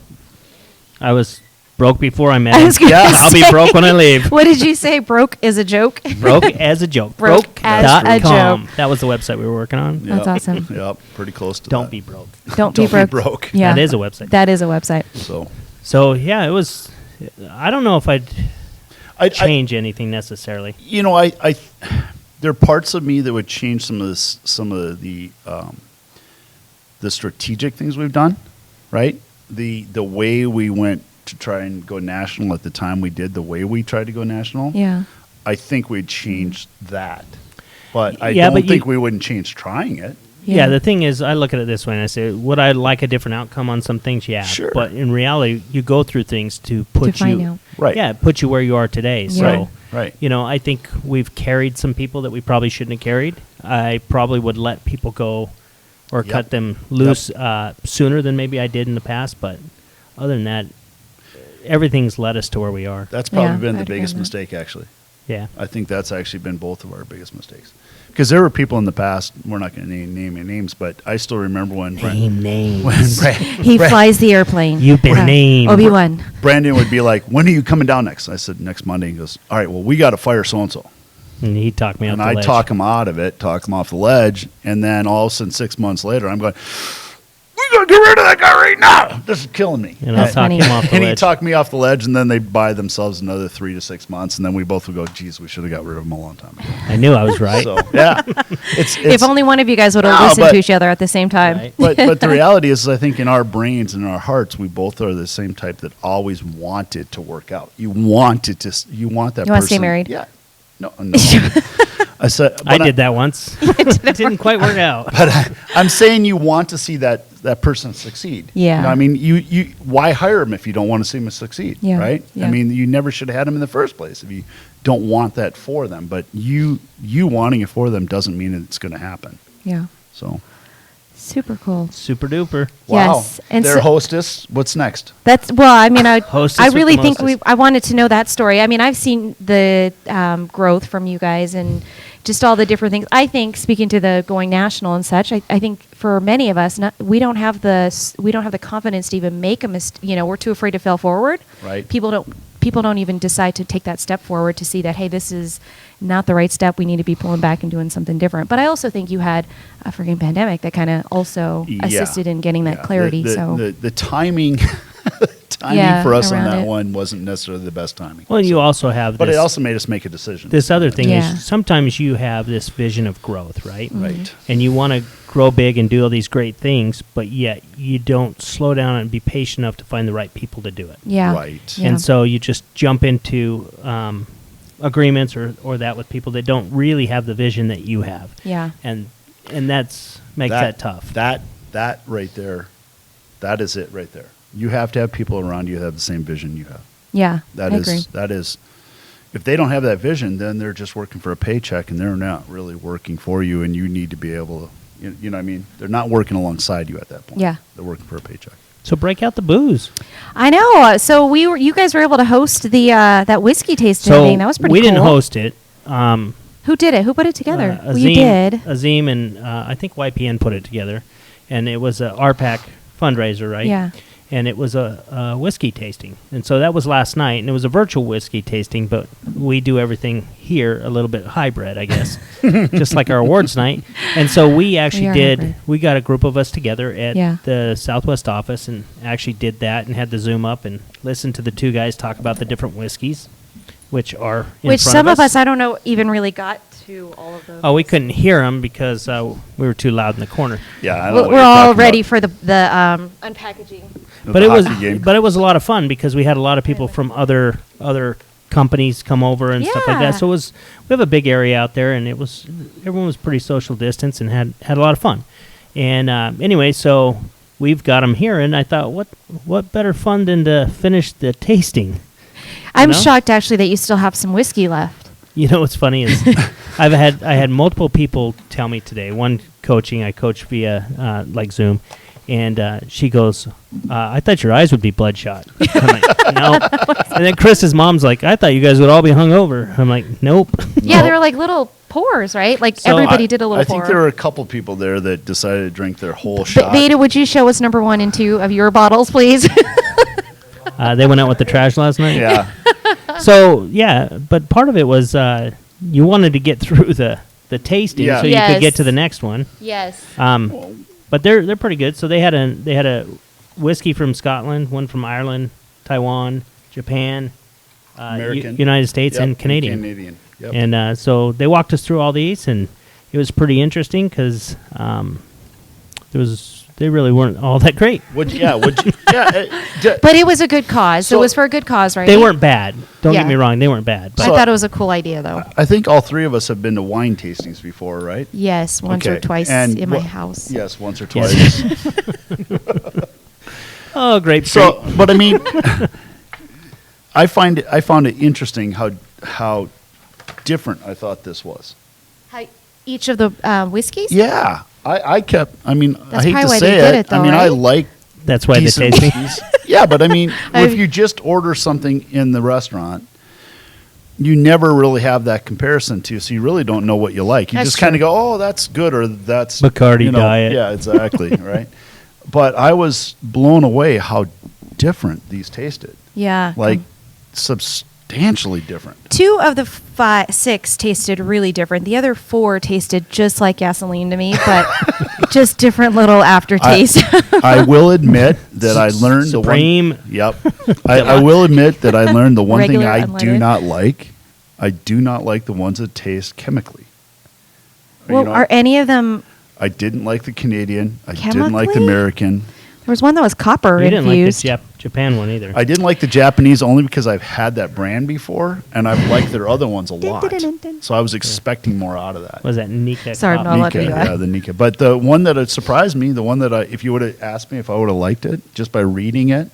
Speaker 2: I was broke before I met
Speaker 3: I
Speaker 2: him.
Speaker 3: was gonna
Speaker 2: I'll be
Speaker 3: say-
Speaker 2: broke when I leave.
Speaker 3: What did you say? Broke is a joke?
Speaker 2: Broke as a joke.
Speaker 3: Broke as
Speaker 2: dot
Speaker 3: a
Speaker 2: com.
Speaker 3: joke.
Speaker 2: That was the website we were working on.
Speaker 3: That's awesome.
Speaker 5: Yep, pretty close to
Speaker 2: Don't
Speaker 5: that.
Speaker 2: be broke.
Speaker 3: Don't be
Speaker 5: Don't be
Speaker 3: broke.
Speaker 5: broke.
Speaker 3: Yeah.
Speaker 2: That is a website.
Speaker 3: That is a website.
Speaker 5: So
Speaker 2: So yeah, it was. I don't know if I'd
Speaker 5: I
Speaker 2: change anything necessarily.
Speaker 5: you know, I there are parts of me that would change some of the strategic things we've done, right? The way we went to try and go national at the time we did, the way we tried to go national.
Speaker 3: Yeah.
Speaker 5: I think we'd change that, but I
Speaker 2: Yeah,
Speaker 5: don't
Speaker 2: but
Speaker 5: think
Speaker 2: you-
Speaker 5: we wouldn't change trying it.
Speaker 2: Yeah. The thing is, I look at it this way and I say, would I like a different outcome on some things? Yeah.
Speaker 5: Sure.
Speaker 2: But in reality, you go through things to put
Speaker 3: find
Speaker 2: you
Speaker 3: out.
Speaker 5: Right.
Speaker 2: Yeah, put you where you are today. So,
Speaker 3: Yeah.
Speaker 5: Right.
Speaker 2: you know, I think we've carried some people that we probably shouldn't have carried. I probably would let people go or
Speaker 5: Yep.
Speaker 2: cut them loose sooner than maybe I did in the past. But other than that, everything's led us to where we are.
Speaker 5: That's probably
Speaker 3: Yeah,
Speaker 5: been the
Speaker 3: I'd agree
Speaker 5: biggest
Speaker 3: with that.
Speaker 5: mistake, actually.
Speaker 2: Yeah.
Speaker 5: I think that's actually been both of our biggest mistakes. Because there were people in the past, we're not going to name any names, but I still remember when
Speaker 2: Name names.
Speaker 3: He flies the airplane.
Speaker 2: You've been named.
Speaker 3: Obi-Wan.
Speaker 5: Brandon would be like, when are you coming down next? I said, next Monday. He goes, all right, well, we got to fire so-and-so.
Speaker 2: And he talked me off
Speaker 5: And
Speaker 2: the
Speaker 5: I
Speaker 2: ledge.
Speaker 5: talk him out of it, talk him off the ledge, and then all of a sudden 6 months later, I'm going, we got to get rid of that guy right now. This is killing me.
Speaker 2: And I'll
Speaker 3: That's
Speaker 2: talk
Speaker 3: funny.
Speaker 2: him off the
Speaker 5: And he
Speaker 2: ledge.
Speaker 5: talked me off the ledge, and then they buy themselves another 3 to 6 months, and then we both would go, geez, we should have got rid of him a long time ago.
Speaker 2: I knew I was right.
Speaker 5: So, yeah. It's,
Speaker 3: If only one of you guys would have
Speaker 5: No,
Speaker 3: listened
Speaker 5: but-
Speaker 3: to each other at the same time.
Speaker 2: Right.
Speaker 5: but the reality is, I think in our brains and in our hearts, we both are the same type that always want it to work out. You want it to. You want that.
Speaker 3: You wanna
Speaker 5: person.
Speaker 3: stay married?
Speaker 5: Yeah. No. I said.
Speaker 2: I
Speaker 5: but
Speaker 2: did that once. It didn't quite work out.
Speaker 5: But I'm saying you want to see that person succeed.
Speaker 3: Yeah.
Speaker 5: You know, I mean, you why hire him if you don't want to see him succeed?
Speaker 3: Yeah,
Speaker 5: Right.
Speaker 3: yeah.
Speaker 5: I mean, you never should have had him in the first place if you don't want that for them. But you wanting it for them doesn't mean it's going to happen.
Speaker 3: Yeah.
Speaker 5: So.
Speaker 3: Super cool.
Speaker 2: Super duper.
Speaker 5: Wow.
Speaker 3: Yes, and
Speaker 5: Their
Speaker 3: so-
Speaker 5: hostess. What's next?
Speaker 3: That's well. I mean,
Speaker 2: Hostess
Speaker 3: I
Speaker 2: with
Speaker 3: really
Speaker 2: the
Speaker 3: think
Speaker 2: mostest.
Speaker 3: I wanted to know that story. I mean, I've seen the growth from you guys and just all the different things. I think speaking to the going national and such, I think for many of us, we don't have the confidence to even make a mistake. You know, we're too afraid to fail forward.
Speaker 5: Right.
Speaker 3: People don't even decide to take that step forward to see that, hey, this is not the right step. We need to be pulling back and doing something different. But I also think you had a freaking pandemic that kind of also
Speaker 5: Yeah.
Speaker 3: assisted in getting that
Speaker 5: Yeah.
Speaker 3: clarity.
Speaker 5: The
Speaker 3: so
Speaker 5: the timing timing for us on
Speaker 3: around
Speaker 5: that
Speaker 3: it.
Speaker 5: one wasn't necessarily the best timing.
Speaker 2: Well, you also have
Speaker 5: But
Speaker 2: this,
Speaker 5: it also made us make a decision.
Speaker 2: this other thing
Speaker 3: Yeah.
Speaker 2: is sometimes you have this vision of growth, right?
Speaker 5: Right.
Speaker 2: And you want to grow big and do all these great things, but yet you don't slow down and be patient enough to find the right people to do it.
Speaker 3: Yeah.
Speaker 5: Right.
Speaker 3: Yeah.
Speaker 2: And so you just jump into agreements or that with people that don't really have the vision that you have.
Speaker 3: Yeah.
Speaker 2: And that's makes that tough.
Speaker 5: That right there, that is it right there. You have to have people around you that have the same vision you have.
Speaker 3: Yeah.
Speaker 5: That
Speaker 3: I
Speaker 5: is
Speaker 3: agree.
Speaker 5: that is. If they don't have that vision, then they're just working for a paycheck, and they're not really working for you. And you need to be able to, you know what I mean? They're not working alongside you at that point.
Speaker 3: Yeah.
Speaker 5: They're working for a paycheck.
Speaker 2: So break out the booze.
Speaker 3: I know. So you guys were able to host the that whiskey tasting
Speaker 2: So
Speaker 3: thing. That was pretty
Speaker 2: we
Speaker 3: cool.
Speaker 2: didn't host it.
Speaker 3: Who did it? Who put it together? Well,
Speaker 2: Azim,
Speaker 3: you did.
Speaker 2: Azim and I think YPN put it together, and it was a RPAC fundraiser, right?
Speaker 3: Yeah.
Speaker 2: And it was a whiskey tasting, and so that was last night, and it was a virtual whiskey tasting, but we do everything here a little bit hybrid, I guess, just like our awards night. And so we actually
Speaker 3: are
Speaker 2: did.
Speaker 3: hybrid.
Speaker 2: We got a group of us together at
Speaker 3: Yeah.
Speaker 2: the Southwest office, and actually did that, and had the Zoom up and listened to the two guys talk about the different whiskeys, which are in
Speaker 3: Which
Speaker 2: front
Speaker 3: some of
Speaker 2: us.
Speaker 3: us, I don't know, even really got to all of those.
Speaker 2: Oh, we couldn't hear them because we were too loud in the corner.
Speaker 5: Yeah, I know
Speaker 3: We're
Speaker 5: what you're
Speaker 3: all
Speaker 5: talking
Speaker 3: ready
Speaker 5: about.
Speaker 3: for the unpackaging.
Speaker 2: But
Speaker 5: The
Speaker 2: it was
Speaker 5: hockey game.
Speaker 2: but it was a lot of fun because we had a lot of people from other companies come over and stuff like
Speaker 3: Yeah.
Speaker 2: that. So we have a big area out there, and everyone was pretty social distance and had a lot of fun. And anyway, so we've got them here, and I thought, what better fun than to finish the tasting?
Speaker 3: I'm
Speaker 2: know?
Speaker 3: shocked actually that you still have some whiskey left.
Speaker 2: You know what's funny is I had multiple people tell me today. One I coach via like Zoom, and she goes, "I thought your eyes would be bloodshot." I'm like, "No." And then Chris's mom's like, "I thought you guys would all be hungover." I'm like, "Nope."
Speaker 3: Yeah, they were like little pours, right? Like
Speaker 2: So
Speaker 3: everybody did a little
Speaker 5: I
Speaker 3: pour.
Speaker 5: think there were a couple people there that decided to drink their whole
Speaker 3: But
Speaker 5: shot.
Speaker 3: Beta, would you show us number 1 and 2 of your bottles, please?
Speaker 2: They went out with the trash last night.
Speaker 5: Yeah.
Speaker 2: So yeah, but part of it was you wanted to get through the tasting
Speaker 5: Yeah.
Speaker 2: so you
Speaker 3: Yes.
Speaker 2: could get to the next one.
Speaker 3: Yes.
Speaker 2: But they're pretty good. So they had a whiskey from Scotland, one from Ireland, Taiwan, Japan,
Speaker 5: American.
Speaker 2: United States,
Speaker 5: Yep,
Speaker 2: and Canadian.
Speaker 5: Yep.
Speaker 2: And so they walked us through all these, and it was pretty interesting because they really weren't all that great.
Speaker 5: Yeah.
Speaker 3: But it was a good cause. So
Speaker 5: So-
Speaker 3: it was for a good cause, right?
Speaker 2: They weren't bad. Don't
Speaker 3: Yeah.
Speaker 2: get me wrong; they weren't bad.
Speaker 3: I
Speaker 2: But
Speaker 3: thought it was a cool idea, though.
Speaker 5: I think all three of us have been to wine tastings before, right?
Speaker 3: Yes, once or
Speaker 5: Okay.
Speaker 3: twice
Speaker 5: And
Speaker 3: in my
Speaker 5: what-
Speaker 3: house.
Speaker 5: Yes, once or
Speaker 2: Yes.
Speaker 5: twice.
Speaker 2: oh, great!
Speaker 5: So, but I mean, I found it interesting how different I thought this was.
Speaker 3: How each of the whiskeys?
Speaker 5: Yeah, I kept. I mean, I
Speaker 3: That's
Speaker 5: hate
Speaker 3: probably
Speaker 5: to
Speaker 3: why
Speaker 5: say
Speaker 3: they did
Speaker 5: it.
Speaker 3: it, though,
Speaker 5: I mean, I
Speaker 3: right?
Speaker 5: like
Speaker 2: That's why the
Speaker 5: decent
Speaker 2: tasting.
Speaker 5: whiskeys. Yeah, but I mean,
Speaker 3: I-
Speaker 5: if you just order something in the restaurant, you never really have that comparison to, so you really don't know what you like. You
Speaker 3: That's
Speaker 5: just kind of
Speaker 3: true.
Speaker 5: go, "Oh, that's good," or "That's
Speaker 2: Bacardi Diet.
Speaker 5: Yeah, exactly, right. But I was blown away how different these tasted.
Speaker 3: Yeah.
Speaker 5: Like substantially different.
Speaker 3: 2 of the 6 tasted really different. The other 4 tasted just like gasoline to me, but just different little aftertaste.
Speaker 5: I will admit that I learned
Speaker 2: Supreme.
Speaker 5: the one. Yep. I will admit that I learned the one
Speaker 3: Regular,
Speaker 5: thing I do
Speaker 3: unleaded.
Speaker 5: not like. I do not like the ones that taste chemically.
Speaker 3: well,
Speaker 5: You know,
Speaker 3: are any of them?
Speaker 5: I didn't like the Canadian. I didn't like the
Speaker 3: Chemically?
Speaker 5: American.
Speaker 3: There was one that was copper
Speaker 2: You didn't like
Speaker 3: infused.
Speaker 2: the Japan one either.
Speaker 5: I didn't like the Japanese only because I've had that brand before and I've liked their other ones a lot. So I was expecting more out of that.
Speaker 2: Was that Nika?
Speaker 3: Sorry,
Speaker 2: Cop-
Speaker 3: no, I'll let
Speaker 5: Nika,
Speaker 3: you go.
Speaker 5: yeah, the Nika. But the one that had surprised me, the one that if you would have asked me if I would have liked it just by reading it,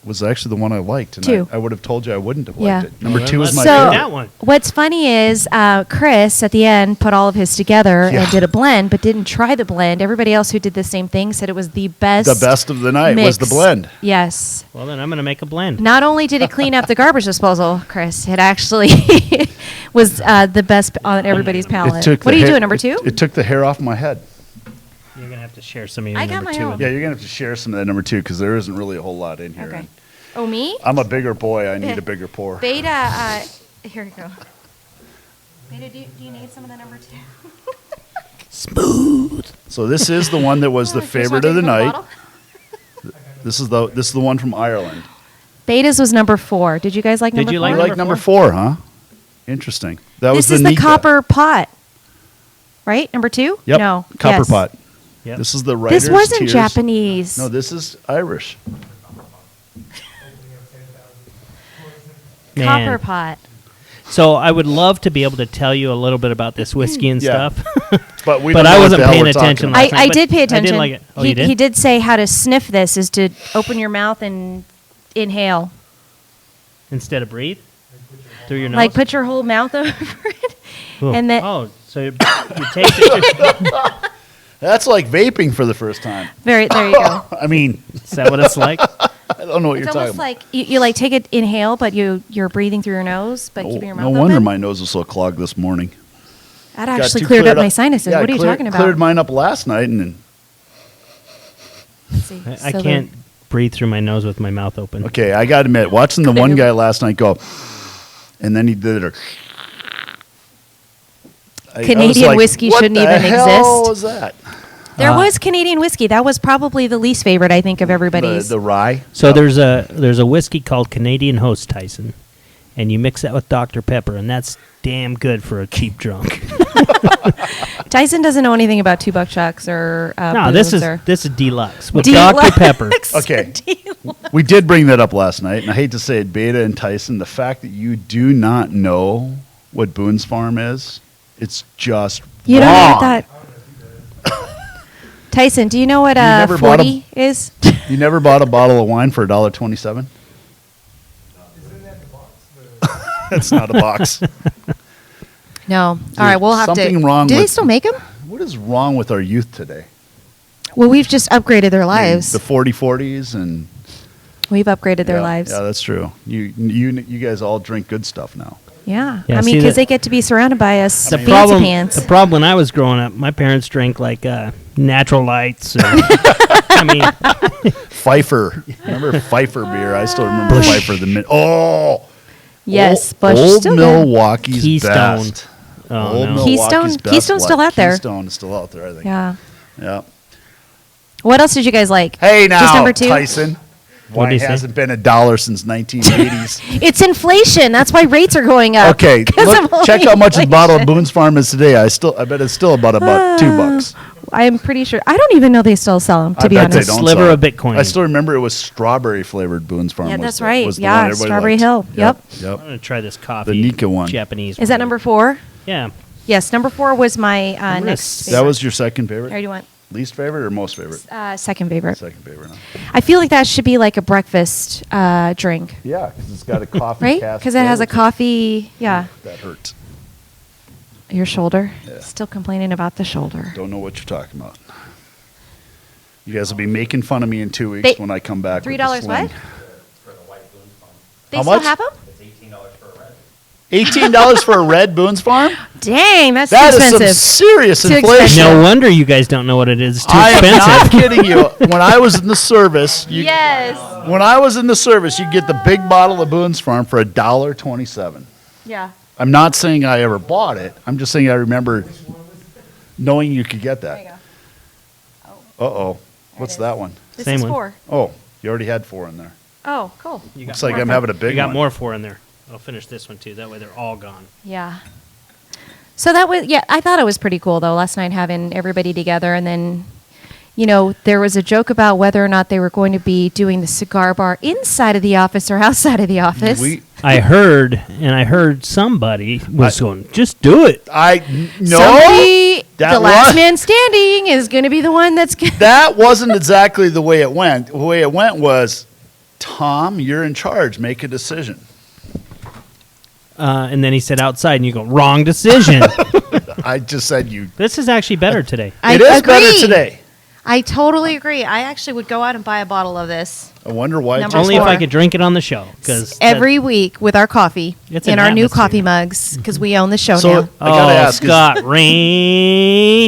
Speaker 5: was actually the one I liked. And
Speaker 3: 2.
Speaker 5: I would have told you I wouldn't have
Speaker 3: Yeah.
Speaker 5: liked it. Number
Speaker 2: Well,
Speaker 5: 2 is
Speaker 2: let's
Speaker 5: my
Speaker 3: So-
Speaker 5: favorite.
Speaker 2: that one.
Speaker 3: What's funny is Chris at the end put all of his together
Speaker 5: Yeah.
Speaker 3: and did a blend, but didn't try the blend. Everybody else who did the same thing said it was the best.
Speaker 5: The best of the night was the
Speaker 3: mix.
Speaker 5: blend.
Speaker 3: Yes.
Speaker 2: Well, then I'm going to make a blend.
Speaker 3: Not only did it clean up the garbage disposal, Chris, it actually was the best on everybody's palate.
Speaker 5: took
Speaker 3: What
Speaker 5: the
Speaker 3: are you
Speaker 5: hair-
Speaker 3: doing, number 2?
Speaker 5: It took the hair off my head.
Speaker 2: You're going to have to share some of your
Speaker 3: I got
Speaker 2: number
Speaker 3: my
Speaker 2: 2.
Speaker 3: own.
Speaker 5: Yeah, you're going to have to share some of that number 2 because there isn't really a whole lot in here.
Speaker 3: Okay.
Speaker 5: And
Speaker 3: Oh, me?
Speaker 5: I'm a bigger boy. I need a bigger pour.
Speaker 3: Beta, here you go. Beta, do you need some of the number 2?
Speaker 5: So this is the one that was the
Speaker 3: Chris,
Speaker 5: favorite
Speaker 3: wanna
Speaker 5: of the
Speaker 3: take a
Speaker 5: night.
Speaker 3: bottle?
Speaker 5: This is the one from Ireland.
Speaker 3: Betas was number 4. Did you guys like number 4?
Speaker 2: you like
Speaker 5: You like number 4, huh? Interesting. That was
Speaker 3: This is the
Speaker 5: Nika.
Speaker 3: copper pot, right? Number 2?
Speaker 5: Yep.
Speaker 3: No.
Speaker 5: Copper
Speaker 3: yes.
Speaker 5: pot.
Speaker 2: Yep.
Speaker 5: This is the writer's
Speaker 3: This wasn't
Speaker 5: tears.
Speaker 3: Japanese.
Speaker 5: No, this is Irish.
Speaker 2: Man.
Speaker 3: Copper pot.
Speaker 2: So I would love to be able to tell you a little bit about this whiskey and
Speaker 5: Yeah.
Speaker 2: stuff.
Speaker 5: But we
Speaker 2: But
Speaker 5: don't
Speaker 2: I
Speaker 5: know what
Speaker 2: wasn't
Speaker 5: the hell
Speaker 2: paying
Speaker 5: we're talking
Speaker 2: attention
Speaker 5: about.
Speaker 2: last night,
Speaker 3: I
Speaker 2: but
Speaker 3: did pay
Speaker 2: I
Speaker 3: attention.
Speaker 2: didn't like it. Oh,
Speaker 3: he,
Speaker 2: you did?
Speaker 3: he did say how to sniff this is to open your mouth and inhale.
Speaker 2: Instead of breathe through your nose.
Speaker 3: Like put your whole mouth over it.
Speaker 2: Ooh.
Speaker 3: and then
Speaker 2: so you take it.
Speaker 5: That's like vaping for the first time.
Speaker 3: there you go.
Speaker 5: I mean,
Speaker 2: Is that what it's like?
Speaker 5: I don't know what
Speaker 3: It's
Speaker 5: you're talking
Speaker 3: almost
Speaker 5: about.
Speaker 3: like you like take it inhale, but you're breathing through your nose, but keeping your mouth
Speaker 5: no wonder
Speaker 3: open.
Speaker 5: my nose was so clogged this morning.
Speaker 3: That
Speaker 5: Got
Speaker 3: actually
Speaker 5: too
Speaker 3: cleared up
Speaker 5: up.
Speaker 3: my sinuses.
Speaker 5: Yeah,
Speaker 3: What are you talking about?
Speaker 5: Cleared mine up last night, and then
Speaker 3: Let's see.
Speaker 2: I
Speaker 3: So
Speaker 2: can't breathe through my nose with my mouth open.
Speaker 5: okay, I got to admit, watching the one guy last night go, and then he did it. I was
Speaker 3: Canadian
Speaker 5: like,
Speaker 3: whiskey
Speaker 5: what
Speaker 3: shouldn't
Speaker 5: the
Speaker 3: even
Speaker 5: hell
Speaker 3: exist."
Speaker 5: was that?
Speaker 3: There was Canadian whiskey. That was probably the least favorite, I think, of everybody's.
Speaker 5: The rye.
Speaker 2: So there's a whiskey called Canadian Host, Tyson, and you mix that with Dr. Pepper, and that's damn good for a cheap drunk.
Speaker 3: Tyson doesn't know anything about $2 chucks or
Speaker 2: No,
Speaker 3: booze
Speaker 2: this
Speaker 3: or
Speaker 2: is deluxe with
Speaker 3: Deluxe.
Speaker 2: Dr. Pepper.
Speaker 5: Okay. We did bring that up last night, and I hate to say it, Beta and Tyson, the fact that you do not know what Boone's Farm is, it's just
Speaker 3: You
Speaker 5: wrong.
Speaker 3: don't know what that. Tyson, do you know what
Speaker 5: never bought
Speaker 3: 40 is?
Speaker 5: You never bought a bottle of wine for $1.27? It's not a box.
Speaker 3: No. All right, we'll have to.
Speaker 5: something wrong
Speaker 3: Do they
Speaker 5: with-
Speaker 3: still make them?
Speaker 5: What is wrong with our youth today?
Speaker 3: Well, we've just upgraded their
Speaker 5: I mean,
Speaker 3: lives.
Speaker 5: the 40-40s and
Speaker 3: We've upgraded their
Speaker 5: yeah,
Speaker 3: lives.
Speaker 5: Yeah, that's true. You guys all drink good stuff now.
Speaker 3: Yeah.
Speaker 2: Yeah,
Speaker 3: I mean,
Speaker 2: see
Speaker 3: because
Speaker 2: that-
Speaker 3: they get to be surrounded by us
Speaker 2: The
Speaker 3: fancy
Speaker 2: problem,
Speaker 3: pants.
Speaker 2: the problem when I was growing up, my parents drank like natural lights. And, I mean,
Speaker 5: Pfeiffer. Remember Pfeiffer beer? I still remember Pfeiffer.
Speaker 3: Yes,
Speaker 5: old,
Speaker 3: Busch,
Speaker 5: old
Speaker 3: still good.
Speaker 5: Milwaukee's
Speaker 2: Keystone.
Speaker 5: best.
Speaker 2: oh,
Speaker 5: Old
Speaker 2: no.
Speaker 5: Milwaukee's
Speaker 3: Keystone-
Speaker 5: best
Speaker 3: Keystone's still out there.
Speaker 5: Keystone is still out there, I think.
Speaker 3: Yeah.
Speaker 5: Yeah.
Speaker 3: What else did you guys like?
Speaker 5: Hey now,
Speaker 3: Just number 2?
Speaker 5: Tyson.
Speaker 2: What'd
Speaker 5: Wine
Speaker 2: he say?
Speaker 5: hasn't been $1 since 1980s.
Speaker 3: It's inflation. That's why rates are going up.
Speaker 5: Okay,
Speaker 3: 'Cause of
Speaker 5: check how much a
Speaker 3: inflation.
Speaker 5: bottle of Boone's Farm is today. I bet it's still about $2.
Speaker 3: I'm pretty sure. I don't even know they still sell them, to
Speaker 5: I
Speaker 3: be
Speaker 5: bet they
Speaker 3: honest.
Speaker 5: don't
Speaker 2: Sliver
Speaker 5: sell
Speaker 2: of
Speaker 5: it.
Speaker 2: Bitcoin.
Speaker 5: I still remember it was strawberry flavored Boone's Farm.
Speaker 3: Yeah,
Speaker 5: was
Speaker 3: that's
Speaker 5: the-
Speaker 3: right.
Speaker 5: was the
Speaker 3: Yeah,
Speaker 5: one everybody
Speaker 3: Strawberry
Speaker 5: liked.
Speaker 3: Hill. Yep.
Speaker 2: I'm
Speaker 5: Yep.
Speaker 2: going to try this coffee.
Speaker 5: The Nika one.
Speaker 2: Japanese
Speaker 3: Is that
Speaker 2: one.
Speaker 3: number 4?
Speaker 2: Yeah.
Speaker 3: Yes, number 4 was my
Speaker 2: gonna
Speaker 3: next
Speaker 2: s-
Speaker 3: favorite.
Speaker 5: That was your second favorite?
Speaker 3: Or do you want
Speaker 5: Least favorite or most favorite?
Speaker 3: second favorite?
Speaker 5: Second favorite. Huh?
Speaker 3: I feel like that should be like a breakfast drink,
Speaker 5: Yeah, because it's got a coffee
Speaker 3: right?
Speaker 5: cast
Speaker 3: Because it has a
Speaker 5: flavor to
Speaker 3: coffee. Yeah.
Speaker 5: it. That hurts.
Speaker 3: Your shoulder.
Speaker 5: Yeah.
Speaker 3: Still complaining about the shoulder.
Speaker 5: Don't know what you're talking about. You guys will be making fun of me in 2 weeks
Speaker 3: They-
Speaker 5: when I come back. with the
Speaker 3: $3
Speaker 5: sling.
Speaker 3: what? They
Speaker 5: How
Speaker 3: still
Speaker 5: much?
Speaker 3: have them?
Speaker 5: $18 for a red Boone's Farm?
Speaker 3: Dang, that's
Speaker 5: That
Speaker 3: too
Speaker 5: is some
Speaker 3: expensive.
Speaker 5: serious
Speaker 3: Too
Speaker 5: inflation.
Speaker 3: expensive.
Speaker 2: No wonder you guys don't know what it is. It's too
Speaker 5: I am not
Speaker 2: expensive.
Speaker 5: kidding you. When I was in the service,
Speaker 3: Yes.
Speaker 5: when I was in the service, you get the big bottle of Boone's Farm for $1.27.
Speaker 3: Yeah.
Speaker 5: I'm not saying I ever bought it. I'm just saying I remember knowing you could get
Speaker 3: There you
Speaker 5: that.
Speaker 3: go.
Speaker 5: Uh-oh. What's
Speaker 3: is.
Speaker 5: that one?
Speaker 3: This
Speaker 2: Same
Speaker 3: is
Speaker 2: one.
Speaker 3: 4.
Speaker 5: Oh, you already had 4 in there.
Speaker 3: Oh, cool.
Speaker 5: Looks like I'm having a
Speaker 2: We
Speaker 5: big
Speaker 2: got
Speaker 5: one.
Speaker 2: more 4 in there. I'll finish this one too. That way they're all gone.
Speaker 3: Yeah. So that was, yeah, I thought it was pretty cool though last night having everybody together. And then, you know, there was a joke about whether or not they were going to be doing the cigar bar inside of the office or outside of the office.
Speaker 2: I heard somebody was going, just do it.
Speaker 5: No,
Speaker 3: Somebody,
Speaker 5: that
Speaker 3: the last
Speaker 5: was-
Speaker 3: man standing is going to be the one that's going to.
Speaker 5: that wasn't exactly the way it went. The way it went was, Tom, you're in charge. Make a decision.
Speaker 2: And then he said outside, and you go, wrong decision.
Speaker 5: I just said you.
Speaker 2: This is actually better today.
Speaker 5: It is better today.
Speaker 3: I totally agree. I actually would go out and buy a bottle of this
Speaker 5: I wonder why. it
Speaker 3: Number
Speaker 5: tastes
Speaker 2: Only if I
Speaker 3: four.
Speaker 2: could drink it on the show. Because
Speaker 3: every week with our coffee
Speaker 2: It's
Speaker 3: in
Speaker 2: an
Speaker 3: our new
Speaker 2: atmosphere.
Speaker 3: coffee mugs because we own the show
Speaker 5: So
Speaker 3: now.
Speaker 5: I gotta ask. is-
Speaker 2: Scott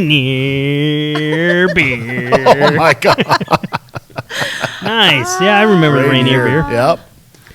Speaker 2: Rainier beer.
Speaker 5: Oh my God!
Speaker 2: Nice. Yeah, I remember the Rainier beer.
Speaker 5: Yep.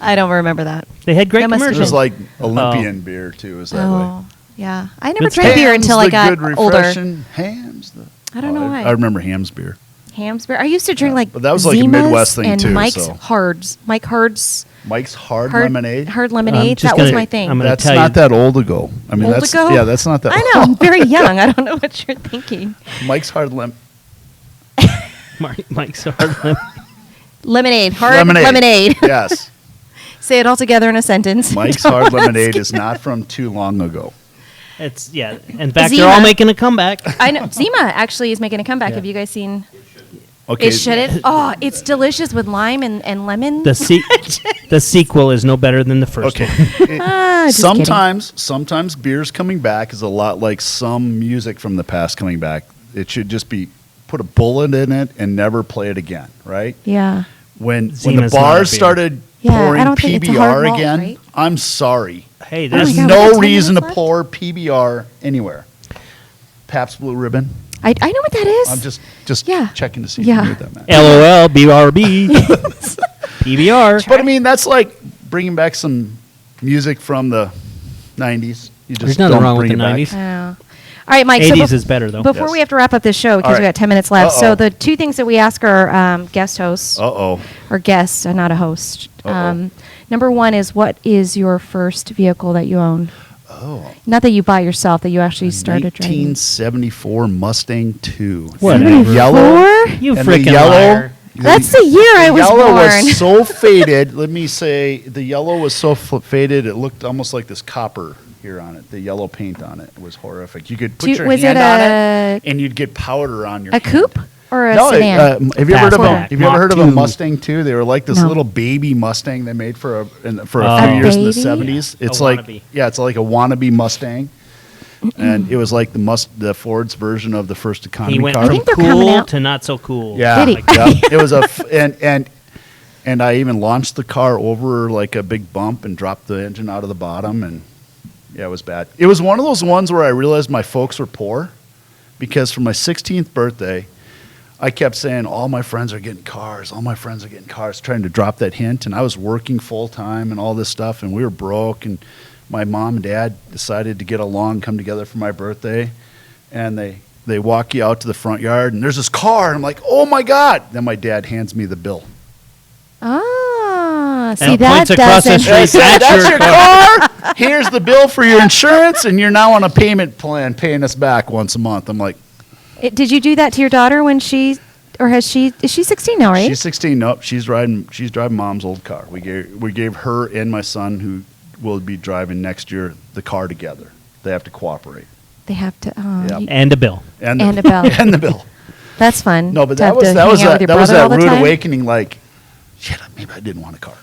Speaker 3: I don't remember that.
Speaker 2: They had great
Speaker 3: That must have
Speaker 5: It
Speaker 2: commercials.
Speaker 5: was like Olympian beer too. Is that way?
Speaker 3: Oh, yeah. I never
Speaker 2: It's
Speaker 3: drank beer
Speaker 5: Ham's
Speaker 3: until I
Speaker 5: the
Speaker 3: got
Speaker 5: good
Speaker 3: older.
Speaker 5: refreshing Hams.
Speaker 3: I don't know why.
Speaker 5: I remember Ham's beer.
Speaker 3: Hamsberry. I used to drink like
Speaker 5: But that was like a
Speaker 3: Zimas
Speaker 5: Midwest thing
Speaker 3: and
Speaker 5: too,
Speaker 3: Mike's
Speaker 5: so.
Speaker 3: Hards. Mike Hard's
Speaker 5: Mike's Hard
Speaker 3: hard
Speaker 5: Lemonade.
Speaker 3: Hard lemonade.
Speaker 2: just
Speaker 3: That was
Speaker 2: gonna-
Speaker 3: my thing.
Speaker 2: I'm gonna
Speaker 5: That's
Speaker 2: tell
Speaker 5: not
Speaker 2: you.
Speaker 5: that old ago. I mean,
Speaker 3: Old
Speaker 5: that's
Speaker 3: ago?
Speaker 5: yeah, that's not that.
Speaker 3: I know. I'm very young. I don't know what you're thinking.
Speaker 5: Mike's Hard Lemon.
Speaker 2: Mike's hard.
Speaker 3: Lemonade. Hard lemonade.
Speaker 5: Yes,
Speaker 3: Say it all together in a sentence.
Speaker 5: Mike's
Speaker 3: Don't
Speaker 5: Hard
Speaker 3: ask
Speaker 5: Lemonade
Speaker 3: it.
Speaker 5: is not from too long ago.
Speaker 2: It's yeah. In fact, they're all
Speaker 3: Zima.
Speaker 2: making a comeback.
Speaker 3: I know. Zima actually is making a comeback.
Speaker 2: Yeah.
Speaker 3: Have you guys seen?
Speaker 5: Okay,
Speaker 3: It shouldn't. Oh, it's delicious with lime and lemon.
Speaker 2: The sequel is no better than the first
Speaker 5: Okay.
Speaker 2: one.
Speaker 3: Just kidding.
Speaker 5: Sometimes beers coming back is a lot like some music from the past coming back. It should just be put a bullet in it and never play it again, right?
Speaker 3: Yeah.
Speaker 5: When the
Speaker 2: Zima's not a
Speaker 5: bars
Speaker 2: beer.
Speaker 5: started
Speaker 3: Yeah, I
Speaker 5: pouring
Speaker 3: don't think it's a hard
Speaker 5: PBR
Speaker 3: malt,
Speaker 5: again,
Speaker 3: right?
Speaker 5: I'm sorry.
Speaker 2: Hey,
Speaker 3: Oh my
Speaker 2: there's
Speaker 3: God, we got
Speaker 5: No
Speaker 3: 10
Speaker 5: reason to
Speaker 3: minutes left?
Speaker 5: pour PBR anywhere. Pabst Blue Ribbon.
Speaker 3: I know what that is.
Speaker 5: I'm just
Speaker 3: Yeah.
Speaker 5: checking to see
Speaker 3: Yeah.
Speaker 5: if you knew what that meant.
Speaker 2: LOL, BRB, PBR.
Speaker 5: But I mean, that's like bringing back some music from the 90s. You just
Speaker 2: There's nothing
Speaker 5: don't
Speaker 2: wrong with
Speaker 5: bring
Speaker 2: the
Speaker 5: it back.
Speaker 2: 90s.
Speaker 3: Oh. All right, Mike.
Speaker 2: 80s is better, though.
Speaker 3: Before
Speaker 5: Yes.
Speaker 3: we have to wrap up this show, because
Speaker 5: All
Speaker 3: we
Speaker 5: right.
Speaker 3: got 10 minutes left.
Speaker 5: Uh-oh.
Speaker 3: So the two things that we ask our guest hosts
Speaker 5: Uh-oh.
Speaker 3: or guests, not a host.
Speaker 5: Uh-oh.
Speaker 3: Number one is, what is your first vehicle that you own?
Speaker 5: Oh.
Speaker 3: Not that you bought yourself, that you actually started driving.
Speaker 5: 1974 Mustang 2.
Speaker 2: Whatever.
Speaker 5: And the yellow.
Speaker 2: You
Speaker 5: and the
Speaker 2: freaking
Speaker 5: yellow.
Speaker 2: liar.
Speaker 3: That's the year I was
Speaker 5: yellow
Speaker 3: born.
Speaker 5: was so faded. Let me say, the yellow was so faded, it looked almost like this copper here on it. The yellow paint on it was horrific. You could put your
Speaker 3: Was
Speaker 5: hand
Speaker 3: it
Speaker 5: on
Speaker 3: a-
Speaker 5: it, and you'd get powder on your
Speaker 3: A
Speaker 5: hand.
Speaker 3: coupe or a
Speaker 5: No,
Speaker 3: sedan?
Speaker 5: have you ever heard of a,
Speaker 2: Fastback.
Speaker 5: have you ever heard of a
Speaker 2: Mach 2.
Speaker 5: Mustang 2? They were like this
Speaker 3: No.
Speaker 5: little baby Mustang they made for a
Speaker 2: Oh.
Speaker 5: few years in the
Speaker 3: baby?
Speaker 5: 70s. It's
Speaker 2: A
Speaker 5: like
Speaker 2: wannabe.
Speaker 5: it's like a wannabe Mustang. And it was like the Ford's version of the first economy
Speaker 2: He went
Speaker 5: car.
Speaker 3: I
Speaker 2: from
Speaker 3: think they're coming
Speaker 2: cool
Speaker 3: out.
Speaker 2: to not so cool.
Speaker 5: Yeah,
Speaker 3: Did he?
Speaker 5: yeah. It was and I even launched the car over like a big bump and dropped the engine out of the bottom, and yeah, it was bad. It was one of those ones where I realized my folks were poor, because for my 16th birthday, I kept saying all my friends are getting cars, trying to drop that hint, and I was working full time and all this stuff, and we were broke, and my mom and dad decided to get along, come together for my birthday, and they walk you out to the front yard, and there's this car, and I'm like, oh my God. Then my dad hands me the bill.
Speaker 3: Ah, see,
Speaker 2: And
Speaker 3: that
Speaker 2: points across the
Speaker 3: doesn't.
Speaker 2: street.
Speaker 5: I said,
Speaker 2: That's
Speaker 5: that's
Speaker 2: your
Speaker 5: your car. Here's the bill for your insurance, and you're now on a payment plan paying us back once a month. I'm like,
Speaker 3: Did you do that to your daughter when she, or has she, is she 16 now, right?
Speaker 5: she's 16. Nope, she's driving mom's old car. We gave her and my son, who will be driving next year, the car together. They have to cooperate.
Speaker 3: They have to, oh,
Speaker 5: Yep.
Speaker 3: you-
Speaker 2: And a bill.
Speaker 5: And
Speaker 3: And a bill.
Speaker 5: and the bill.
Speaker 3: That's fun.
Speaker 5: No, but
Speaker 3: to have
Speaker 5: that was
Speaker 3: to
Speaker 5: that
Speaker 3: hang
Speaker 5: was
Speaker 3: out with your
Speaker 5: that was
Speaker 3: brother all
Speaker 5: that
Speaker 3: the
Speaker 5: rude
Speaker 3: time.
Speaker 5: awakening. Like, shit, maybe I didn't want a car,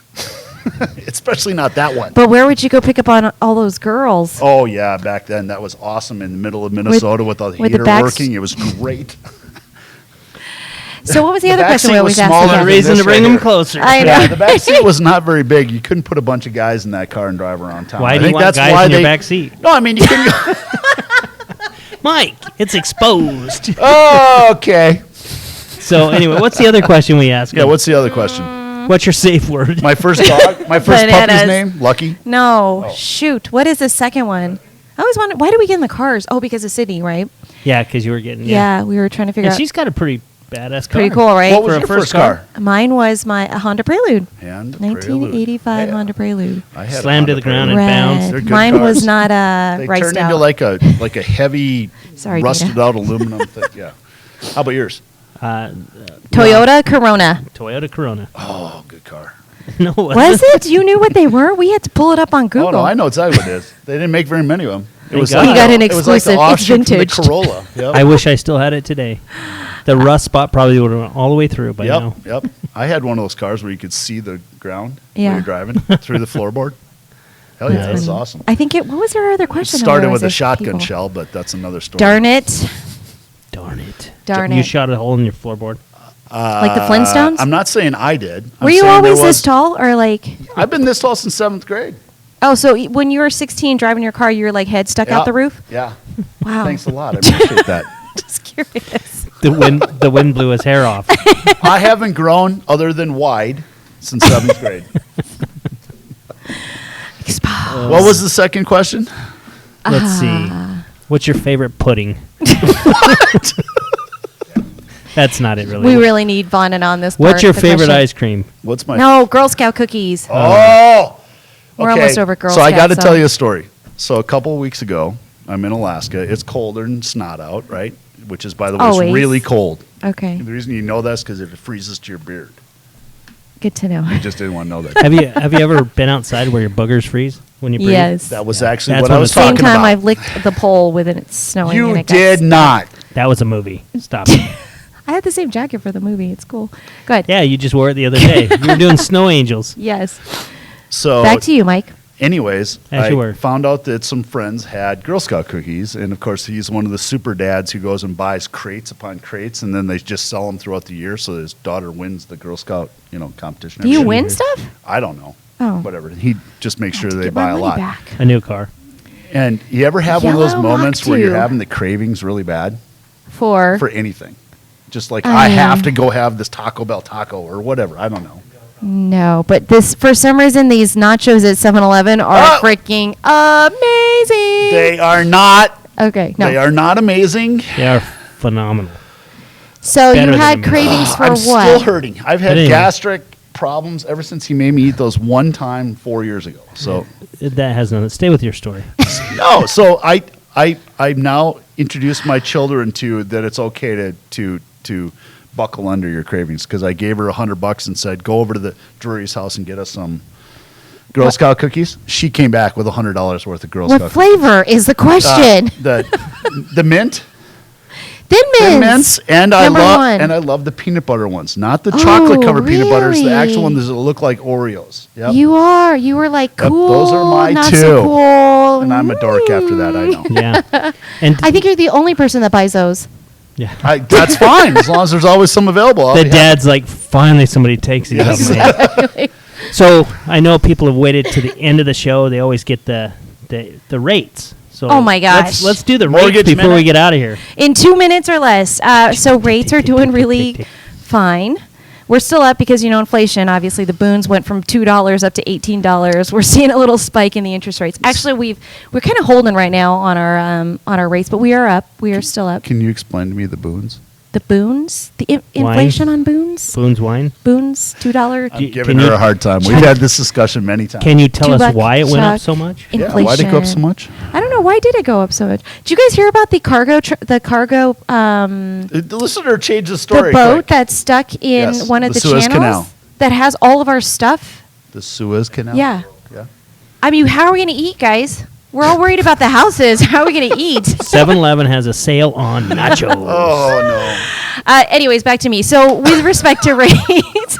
Speaker 5: especially not that one.
Speaker 3: But where would you go pick up on all those girls?
Speaker 5: Oh yeah, back then that was awesome in the middle of Minnesota with the
Speaker 3: with the
Speaker 5: heater
Speaker 3: backs-
Speaker 5: working. It was great.
Speaker 3: So what was the
Speaker 5: The
Speaker 3: other
Speaker 5: back
Speaker 3: question
Speaker 5: seat
Speaker 3: we
Speaker 5: was
Speaker 3: always ask?
Speaker 5: smaller
Speaker 3: the
Speaker 5: than
Speaker 3: guests?
Speaker 2: Reason to
Speaker 5: this
Speaker 2: bring
Speaker 5: right
Speaker 2: them
Speaker 5: here.
Speaker 2: closer.
Speaker 3: I know.
Speaker 5: Yeah, the back seat was not very big. You couldn't put a bunch of guys in that car and drive around town.
Speaker 2: Why
Speaker 5: I
Speaker 2: do you
Speaker 5: think
Speaker 2: want
Speaker 5: that's
Speaker 2: guys
Speaker 5: why
Speaker 2: in your
Speaker 5: they-
Speaker 2: back seat?
Speaker 5: No, I mean you couldn't.
Speaker 2: Mike, it's exposed.
Speaker 5: Oh, okay.
Speaker 2: So anyway, what's the other question we ask?
Speaker 5: Yeah. What's the other question?
Speaker 2: What's your safe word?
Speaker 5: My first dog, my first
Speaker 3: Bananas.
Speaker 5: puppy's name, Lucky.
Speaker 3: No,
Speaker 5: Oh.
Speaker 3: shoot. What is the second one? I always wondered, why did we get in the cars? Oh, because of Sydney, right?
Speaker 2: Yeah, because you were getting.
Speaker 3: Yeah, we were trying to figure
Speaker 2: And
Speaker 3: out.
Speaker 2: she's got a pretty badass car.
Speaker 3: Pretty cool, right?
Speaker 5: What was
Speaker 2: For a
Speaker 5: your
Speaker 2: first
Speaker 5: first car?
Speaker 3: Mine was my Honda Prelude.
Speaker 5: And
Speaker 3: 1985
Speaker 5: Yeah.
Speaker 3: Honda Prelude.
Speaker 5: I had a
Speaker 2: Slammed to
Speaker 5: Honda
Speaker 2: the ground
Speaker 5: Prelude.
Speaker 2: and bounced.
Speaker 5: They're good
Speaker 3: Mine
Speaker 5: cars.
Speaker 3: was not
Speaker 5: They
Speaker 3: riced
Speaker 5: turned
Speaker 3: out.
Speaker 5: into like a heavy,
Speaker 3: Sorry,
Speaker 5: rusted
Speaker 3: Dana.
Speaker 5: out aluminum thing. Yeah. How about yours?
Speaker 3: Toyota Corona.
Speaker 2: Toyota Corona.
Speaker 5: Oh, good car.
Speaker 2: No,
Speaker 3: Was it? You knew what they were? We had to pull it up on Google.
Speaker 5: Oh no, I know exactly what it is. They didn't make very many of them. It
Speaker 2: Thank
Speaker 5: was
Speaker 2: God.
Speaker 5: like
Speaker 2: You
Speaker 3: got an
Speaker 5: it was like the
Speaker 3: exclusive. It's
Speaker 5: offshoot from the
Speaker 3: vintage.
Speaker 5: Corolla. Yep.
Speaker 2: I wish I still had it today. The rust spot probably would have went all the way through by now.
Speaker 5: Yep. I had one of those cars where you could see the ground
Speaker 3: Yeah.
Speaker 5: when you're driving through the floorboard. Hell yeah, that was awesome.
Speaker 3: I think it. What was our other question? that
Speaker 5: Started
Speaker 3: we
Speaker 5: with a
Speaker 3: always ask
Speaker 5: shotgun
Speaker 3: people?
Speaker 5: shell, but that's another story.
Speaker 3: Darn it!
Speaker 2: Darn it.
Speaker 3: Darn
Speaker 2: You
Speaker 3: it.
Speaker 2: shot a hole in your floorboard.
Speaker 3: Like the Flintstones?
Speaker 5: I'm not saying I did. I'm
Speaker 3: Were you
Speaker 5: saying there
Speaker 3: always this
Speaker 5: was-
Speaker 3: tall, or like?
Speaker 5: I've been this tall since 7th grade.
Speaker 3: Oh, so when you were 16 driving your car, your like head stuck
Speaker 5: Yeah.
Speaker 3: out the roof?
Speaker 5: Yeah.
Speaker 3: Wow.
Speaker 5: Thanks a lot. I appreciate that.
Speaker 3: Just curious.
Speaker 2: The wind blew his hair off.
Speaker 5: I haven't grown other than wide since 7th grade.
Speaker 3: Exposed.
Speaker 5: What was the second question?
Speaker 2: Let's see. What's your favorite pudding? That's not it, really.
Speaker 3: We really need Vandana on this.
Speaker 2: What's
Speaker 3: part
Speaker 2: your
Speaker 3: of the
Speaker 2: favorite
Speaker 3: question.
Speaker 2: ice cream?
Speaker 5: What's my
Speaker 3: No, Girl Scout cookies.
Speaker 5: Oh,
Speaker 3: We're almost over Girl
Speaker 5: So I got to
Speaker 3: Scouts,
Speaker 5: tell
Speaker 3: so-
Speaker 5: you a story. So a couple of weeks ago, I'm in Alaska. It's colder than snot out, right? Which is, by the way,
Speaker 3: Always.
Speaker 5: it's really cold.
Speaker 3: Okay,
Speaker 5: The reason you know that's because it freezes to your beard.
Speaker 3: good to know.
Speaker 5: You just didn't want to know that.
Speaker 2: Have you ever been outside where your boogers freeze when you breathe?
Speaker 3: Yes.
Speaker 5: That was actually
Speaker 2: That's
Speaker 5: what I
Speaker 2: what
Speaker 5: was
Speaker 2: it's-
Speaker 3: Same
Speaker 5: talking
Speaker 3: time
Speaker 5: about.
Speaker 3: I've licked the pole when it's snowing. and
Speaker 5: You
Speaker 3: it got
Speaker 5: did
Speaker 3: stuck.
Speaker 5: not.
Speaker 2: That was a movie. Stop it.
Speaker 3: I had the same jacket for the movie. It's cool. Go ahead.
Speaker 2: Yeah, you just wore it the other day. You were doing snow angels.
Speaker 3: Yes.
Speaker 5: So
Speaker 3: Back to you, Mike.
Speaker 5: anyways,
Speaker 2: As
Speaker 5: I
Speaker 2: you were.
Speaker 5: found out that some friends had Girl Scout cookies, and of course, he's one of the super dads who goes and buys crates upon crates, and then they just sell them throughout the year. So his daughter wins the Girl Scout, competition.
Speaker 3: Do
Speaker 5: every
Speaker 3: you
Speaker 5: year.
Speaker 3: win stuff?
Speaker 5: I don't know.
Speaker 3: Oh.
Speaker 5: Whatever. He just makes sure
Speaker 3: Have to
Speaker 5: they
Speaker 3: get my
Speaker 5: buy a
Speaker 3: money
Speaker 5: lot.
Speaker 3: back.
Speaker 2: A new car.
Speaker 5: And you ever have one of those
Speaker 3: Yellow
Speaker 5: moments
Speaker 3: Mach
Speaker 5: where you're
Speaker 3: 2.
Speaker 5: having the cravings really bad
Speaker 3: For
Speaker 5: for anything? Just like
Speaker 3: I
Speaker 5: I have
Speaker 3: am.
Speaker 5: to go have this Taco Bell taco or whatever. I don't know.
Speaker 3: no, but this for some reason these nachos at 7-Eleven are
Speaker 5: Oh!
Speaker 3: freaking amazing.
Speaker 5: They are not.
Speaker 3: Okay, no.
Speaker 5: They are not amazing.
Speaker 2: They are phenomenal.
Speaker 3: So
Speaker 2: better
Speaker 3: you
Speaker 2: than
Speaker 3: had
Speaker 2: a-
Speaker 3: cravings for
Speaker 5: I'm
Speaker 3: what?
Speaker 5: still hurting. I've had
Speaker 2: But anyway.
Speaker 5: gastric problems ever since he made me eat those one time 4 years ago. So
Speaker 2: That has nothing. Stay with your story.
Speaker 5: no. So I've now introduced my children to that it's okay to buckle under your cravings because I gave her $100 and said go over to the Drury's house and get us some Girl Scout cookies. She came back with $100 worth of Girl
Speaker 3: What
Speaker 5: Scout
Speaker 3: flavor is the question?
Speaker 5: cookies. The mint.
Speaker 3: Thin
Speaker 5: Thin
Speaker 3: mints.
Speaker 5: mints, and
Speaker 3: Number one.
Speaker 5: I love the peanut butter ones, not the chocolate covered peanut butters, the
Speaker 3: really?
Speaker 5: actual ones that look like Oreos. Yep.
Speaker 3: You were like
Speaker 5: Yep,
Speaker 3: cool.
Speaker 5: those are my
Speaker 3: not
Speaker 5: two.
Speaker 3: so cool.
Speaker 5: And I'm a dork after that, I know.
Speaker 2: Yeah. And
Speaker 3: I think you're the only person that buys those.
Speaker 2: yeah.
Speaker 5: That's fine as long as there's always some available. I'll
Speaker 2: The
Speaker 5: be happy.
Speaker 2: dad's like, finally somebody takes these
Speaker 5: Yes.
Speaker 2: up, man. So I know people have waited to the end of the show. They always get the rates. So
Speaker 3: Oh my gosh.
Speaker 2: Let's do the
Speaker 5: Mortgage
Speaker 2: rates before we
Speaker 5: minute.
Speaker 2: get out of here.
Speaker 3: In 2 minutes or less. So rates are doing really fine. We're still up because, inflation. Obviously, the boons went from $2 up to $18. We're seeing a little spike in the interest rates. Actually, we're kind of holding right now on our rates, but we are up. We are still up.
Speaker 5: Can you explain to me the boons?
Speaker 3: The boons, the inflation on boons,
Speaker 2: Boone's Wine.
Speaker 3: boons, $2.
Speaker 5: I'm
Speaker 2: Can
Speaker 5: giving
Speaker 2: you-
Speaker 5: her a hard time. We've had this discussion many times.
Speaker 2: Can you tell
Speaker 3: $2
Speaker 2: us why it went up
Speaker 3: Chuck.
Speaker 2: so much?
Speaker 5: Yeah,
Speaker 3: Inflation.
Speaker 5: why'd it go up so much?
Speaker 3: I don't know. Why did it go up so much? Did you guys hear about the cargo?
Speaker 5: The listener changed the
Speaker 3: The
Speaker 5: story.
Speaker 3: boat
Speaker 5: quick.
Speaker 3: that's stuck in
Speaker 5: Yes,
Speaker 3: one of
Speaker 5: the
Speaker 3: the
Speaker 5: Suez
Speaker 3: channels
Speaker 5: Canal.
Speaker 3: that has all of our stuff.
Speaker 5: The Suez Canal?
Speaker 3: Yeah.
Speaker 5: Yeah.
Speaker 3: I mean, how are we going to eat, guys? We're all worried about the houses. How are we going to eat?
Speaker 2: 7-Eleven has a sale on nachos.
Speaker 5: Oh, no.
Speaker 3: Anyways, back to me. So, with respect to rates,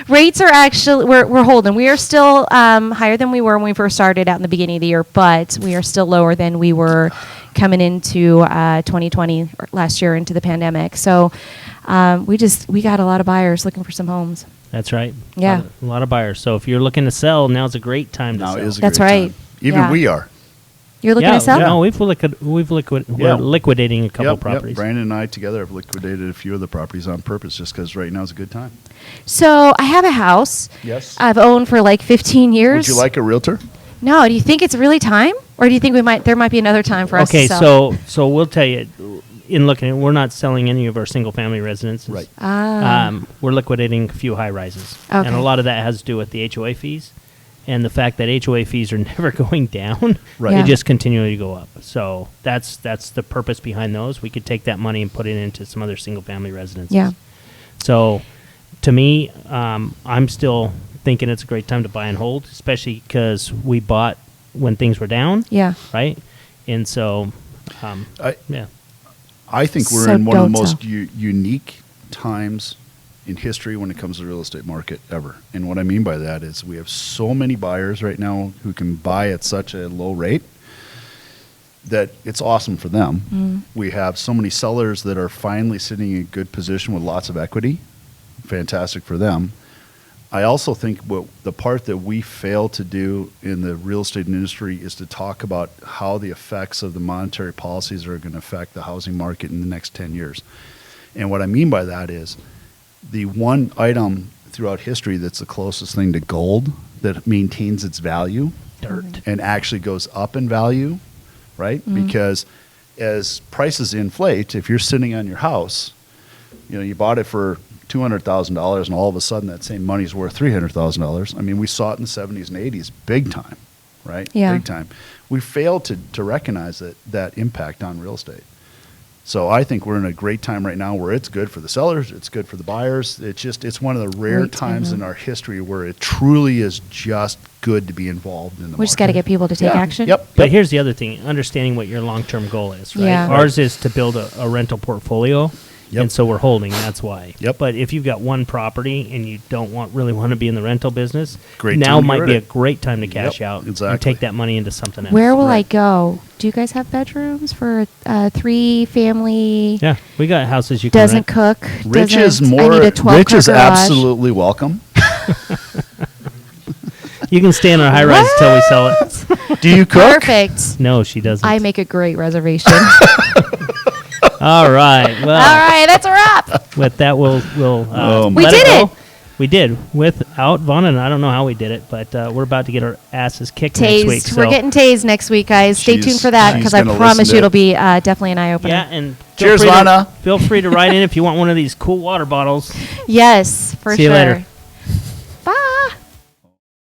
Speaker 3: rates are actually we're holding. We are still higher than we were when we first started out in the beginning of the year, but we are still lower than we were coming into 2020 or last year into the pandemic. So, we got a lot of buyers looking for some homes.
Speaker 2: That's right.
Speaker 3: Yeah.
Speaker 2: A lot of buyers. So if you're looking to sell, now's a great time to
Speaker 5: Now
Speaker 2: sell.
Speaker 5: is a
Speaker 3: That's
Speaker 5: great
Speaker 3: right.
Speaker 5: time. Even
Speaker 3: Yeah.
Speaker 5: we are.
Speaker 3: You're looking to sell?
Speaker 2: No, we're liquidating a couple
Speaker 5: Yep,
Speaker 2: properties.
Speaker 5: Brandon and I together have liquidated a few of the properties on purpose just because right now is a good time.
Speaker 3: So I have a house
Speaker 5: Yes.
Speaker 3: I've owned for like 15 years.
Speaker 5: Would you like a realtor?
Speaker 3: No, do you think it's really time? Or do you think there might be another time for us
Speaker 2: Okay,
Speaker 3: to sell?
Speaker 2: so we'll tell you, in looking at, we're not selling any of our single family residences.
Speaker 5: Right.
Speaker 2: We're liquidating a few high rises.
Speaker 3: Okay.
Speaker 2: And a lot of that has to do with the HOA fees and the fact that HOA fees are never going down.
Speaker 5: Right.
Speaker 3: Yeah.
Speaker 2: They just continually go up. So that's the purpose behind those. We could take that money and put it into some other single family residences.
Speaker 3: Yeah.
Speaker 2: So to me, I'm still thinking it's a great time to buy and hold, especially because we bought when things were down,
Speaker 3: Yeah.
Speaker 2: right? And so,
Speaker 5: I-
Speaker 2: yeah.
Speaker 5: I think we're
Speaker 3: So
Speaker 5: in one of the
Speaker 3: don't
Speaker 5: most
Speaker 3: sell.
Speaker 5: unique times in history when it comes to the real estate market ever. And what I mean by that is we have so many buyers right now who can buy at such a low rate that it's awesome for them. We have so many sellers that are finally sitting in a good position with lots of equity. Fantastic for them. I also think the part that we fail to do in the real estate industry is to talk about how the effects of the monetary policies are going to affect the housing market in the next 10 years. And what I mean by that is the one item throughout history that's the closest thing to gold that maintains its value
Speaker 2: Dirt.
Speaker 5: and actually goes up in value, right? Because as prices inflate, if you're sitting on your house, you bought it for $200,000, and all of a sudden that same money's worth $300,000. I mean, we saw it in the 70s and 80s, big time, right?
Speaker 3: Yeah.
Speaker 5: Big time. We failed to recognize that impact on real estate. So I think we're in a great time right now where it's good for the sellers, it's good for the buyers. It's one of the rare
Speaker 3: Great time,
Speaker 5: times
Speaker 3: huh?
Speaker 5: in our history where it truly is just good to be involved in the
Speaker 3: We just got to
Speaker 5: market.
Speaker 3: get people to take
Speaker 5: Yeah.
Speaker 3: action.
Speaker 5: Yep.
Speaker 2: But here's the other thing: understanding what your long-term goal is. Right.
Speaker 3: Yeah.
Speaker 2: Ours is to build a rental portfolio,
Speaker 5: Yep.
Speaker 2: and so we're holding. That's why.
Speaker 5: Yep.
Speaker 2: But if you've got one property and you don't really want to be in the rental business,
Speaker 5: Great
Speaker 2: now
Speaker 5: time to
Speaker 2: might
Speaker 5: get
Speaker 2: be
Speaker 5: rid
Speaker 2: a
Speaker 5: of it.
Speaker 2: great time to cash
Speaker 5: Yep,
Speaker 2: out and
Speaker 5: exactly.
Speaker 2: take that money into something else.
Speaker 3: Where will I
Speaker 5: Right.
Speaker 3: go? Do you guys have bedrooms for 3-family?
Speaker 2: Yeah, we got houses you can
Speaker 3: Doesn't
Speaker 2: rent.
Speaker 3: cook.
Speaker 5: Rich
Speaker 3: doesn't,
Speaker 5: is more.
Speaker 3: I need a 12
Speaker 5: Rich is
Speaker 3: car garage.
Speaker 5: absolutely welcome.
Speaker 2: You can stay in our high rise until we sell it.
Speaker 5: Do you cook?
Speaker 3: Perfect.
Speaker 2: No, she doesn't.
Speaker 3: I make a great reservation.
Speaker 2: All right. Well,
Speaker 3: All right, that's a wrap.
Speaker 2: with that, we'll
Speaker 5: Oh,
Speaker 3: We
Speaker 2: let
Speaker 3: did
Speaker 2: go.
Speaker 3: it.
Speaker 2: We did without Vonna, and I don't know how we did it, but we're about to get our asses kicked next week.
Speaker 3: Tased.
Speaker 2: So.
Speaker 3: We're getting tased next week, guys. Stay
Speaker 5: She's-
Speaker 3: tuned for that
Speaker 5: she's
Speaker 3: because I
Speaker 5: gonna
Speaker 3: promise
Speaker 5: listen
Speaker 3: you
Speaker 5: to
Speaker 3: it'll be definitely an eye opener.
Speaker 2: Yeah, and
Speaker 5: Cheers,
Speaker 2: feel free to-
Speaker 5: Vonna.
Speaker 2: Feel free to write in if you want one of these cool water bottles.
Speaker 3: Yes, for
Speaker 2: See you
Speaker 3: sure.
Speaker 2: later.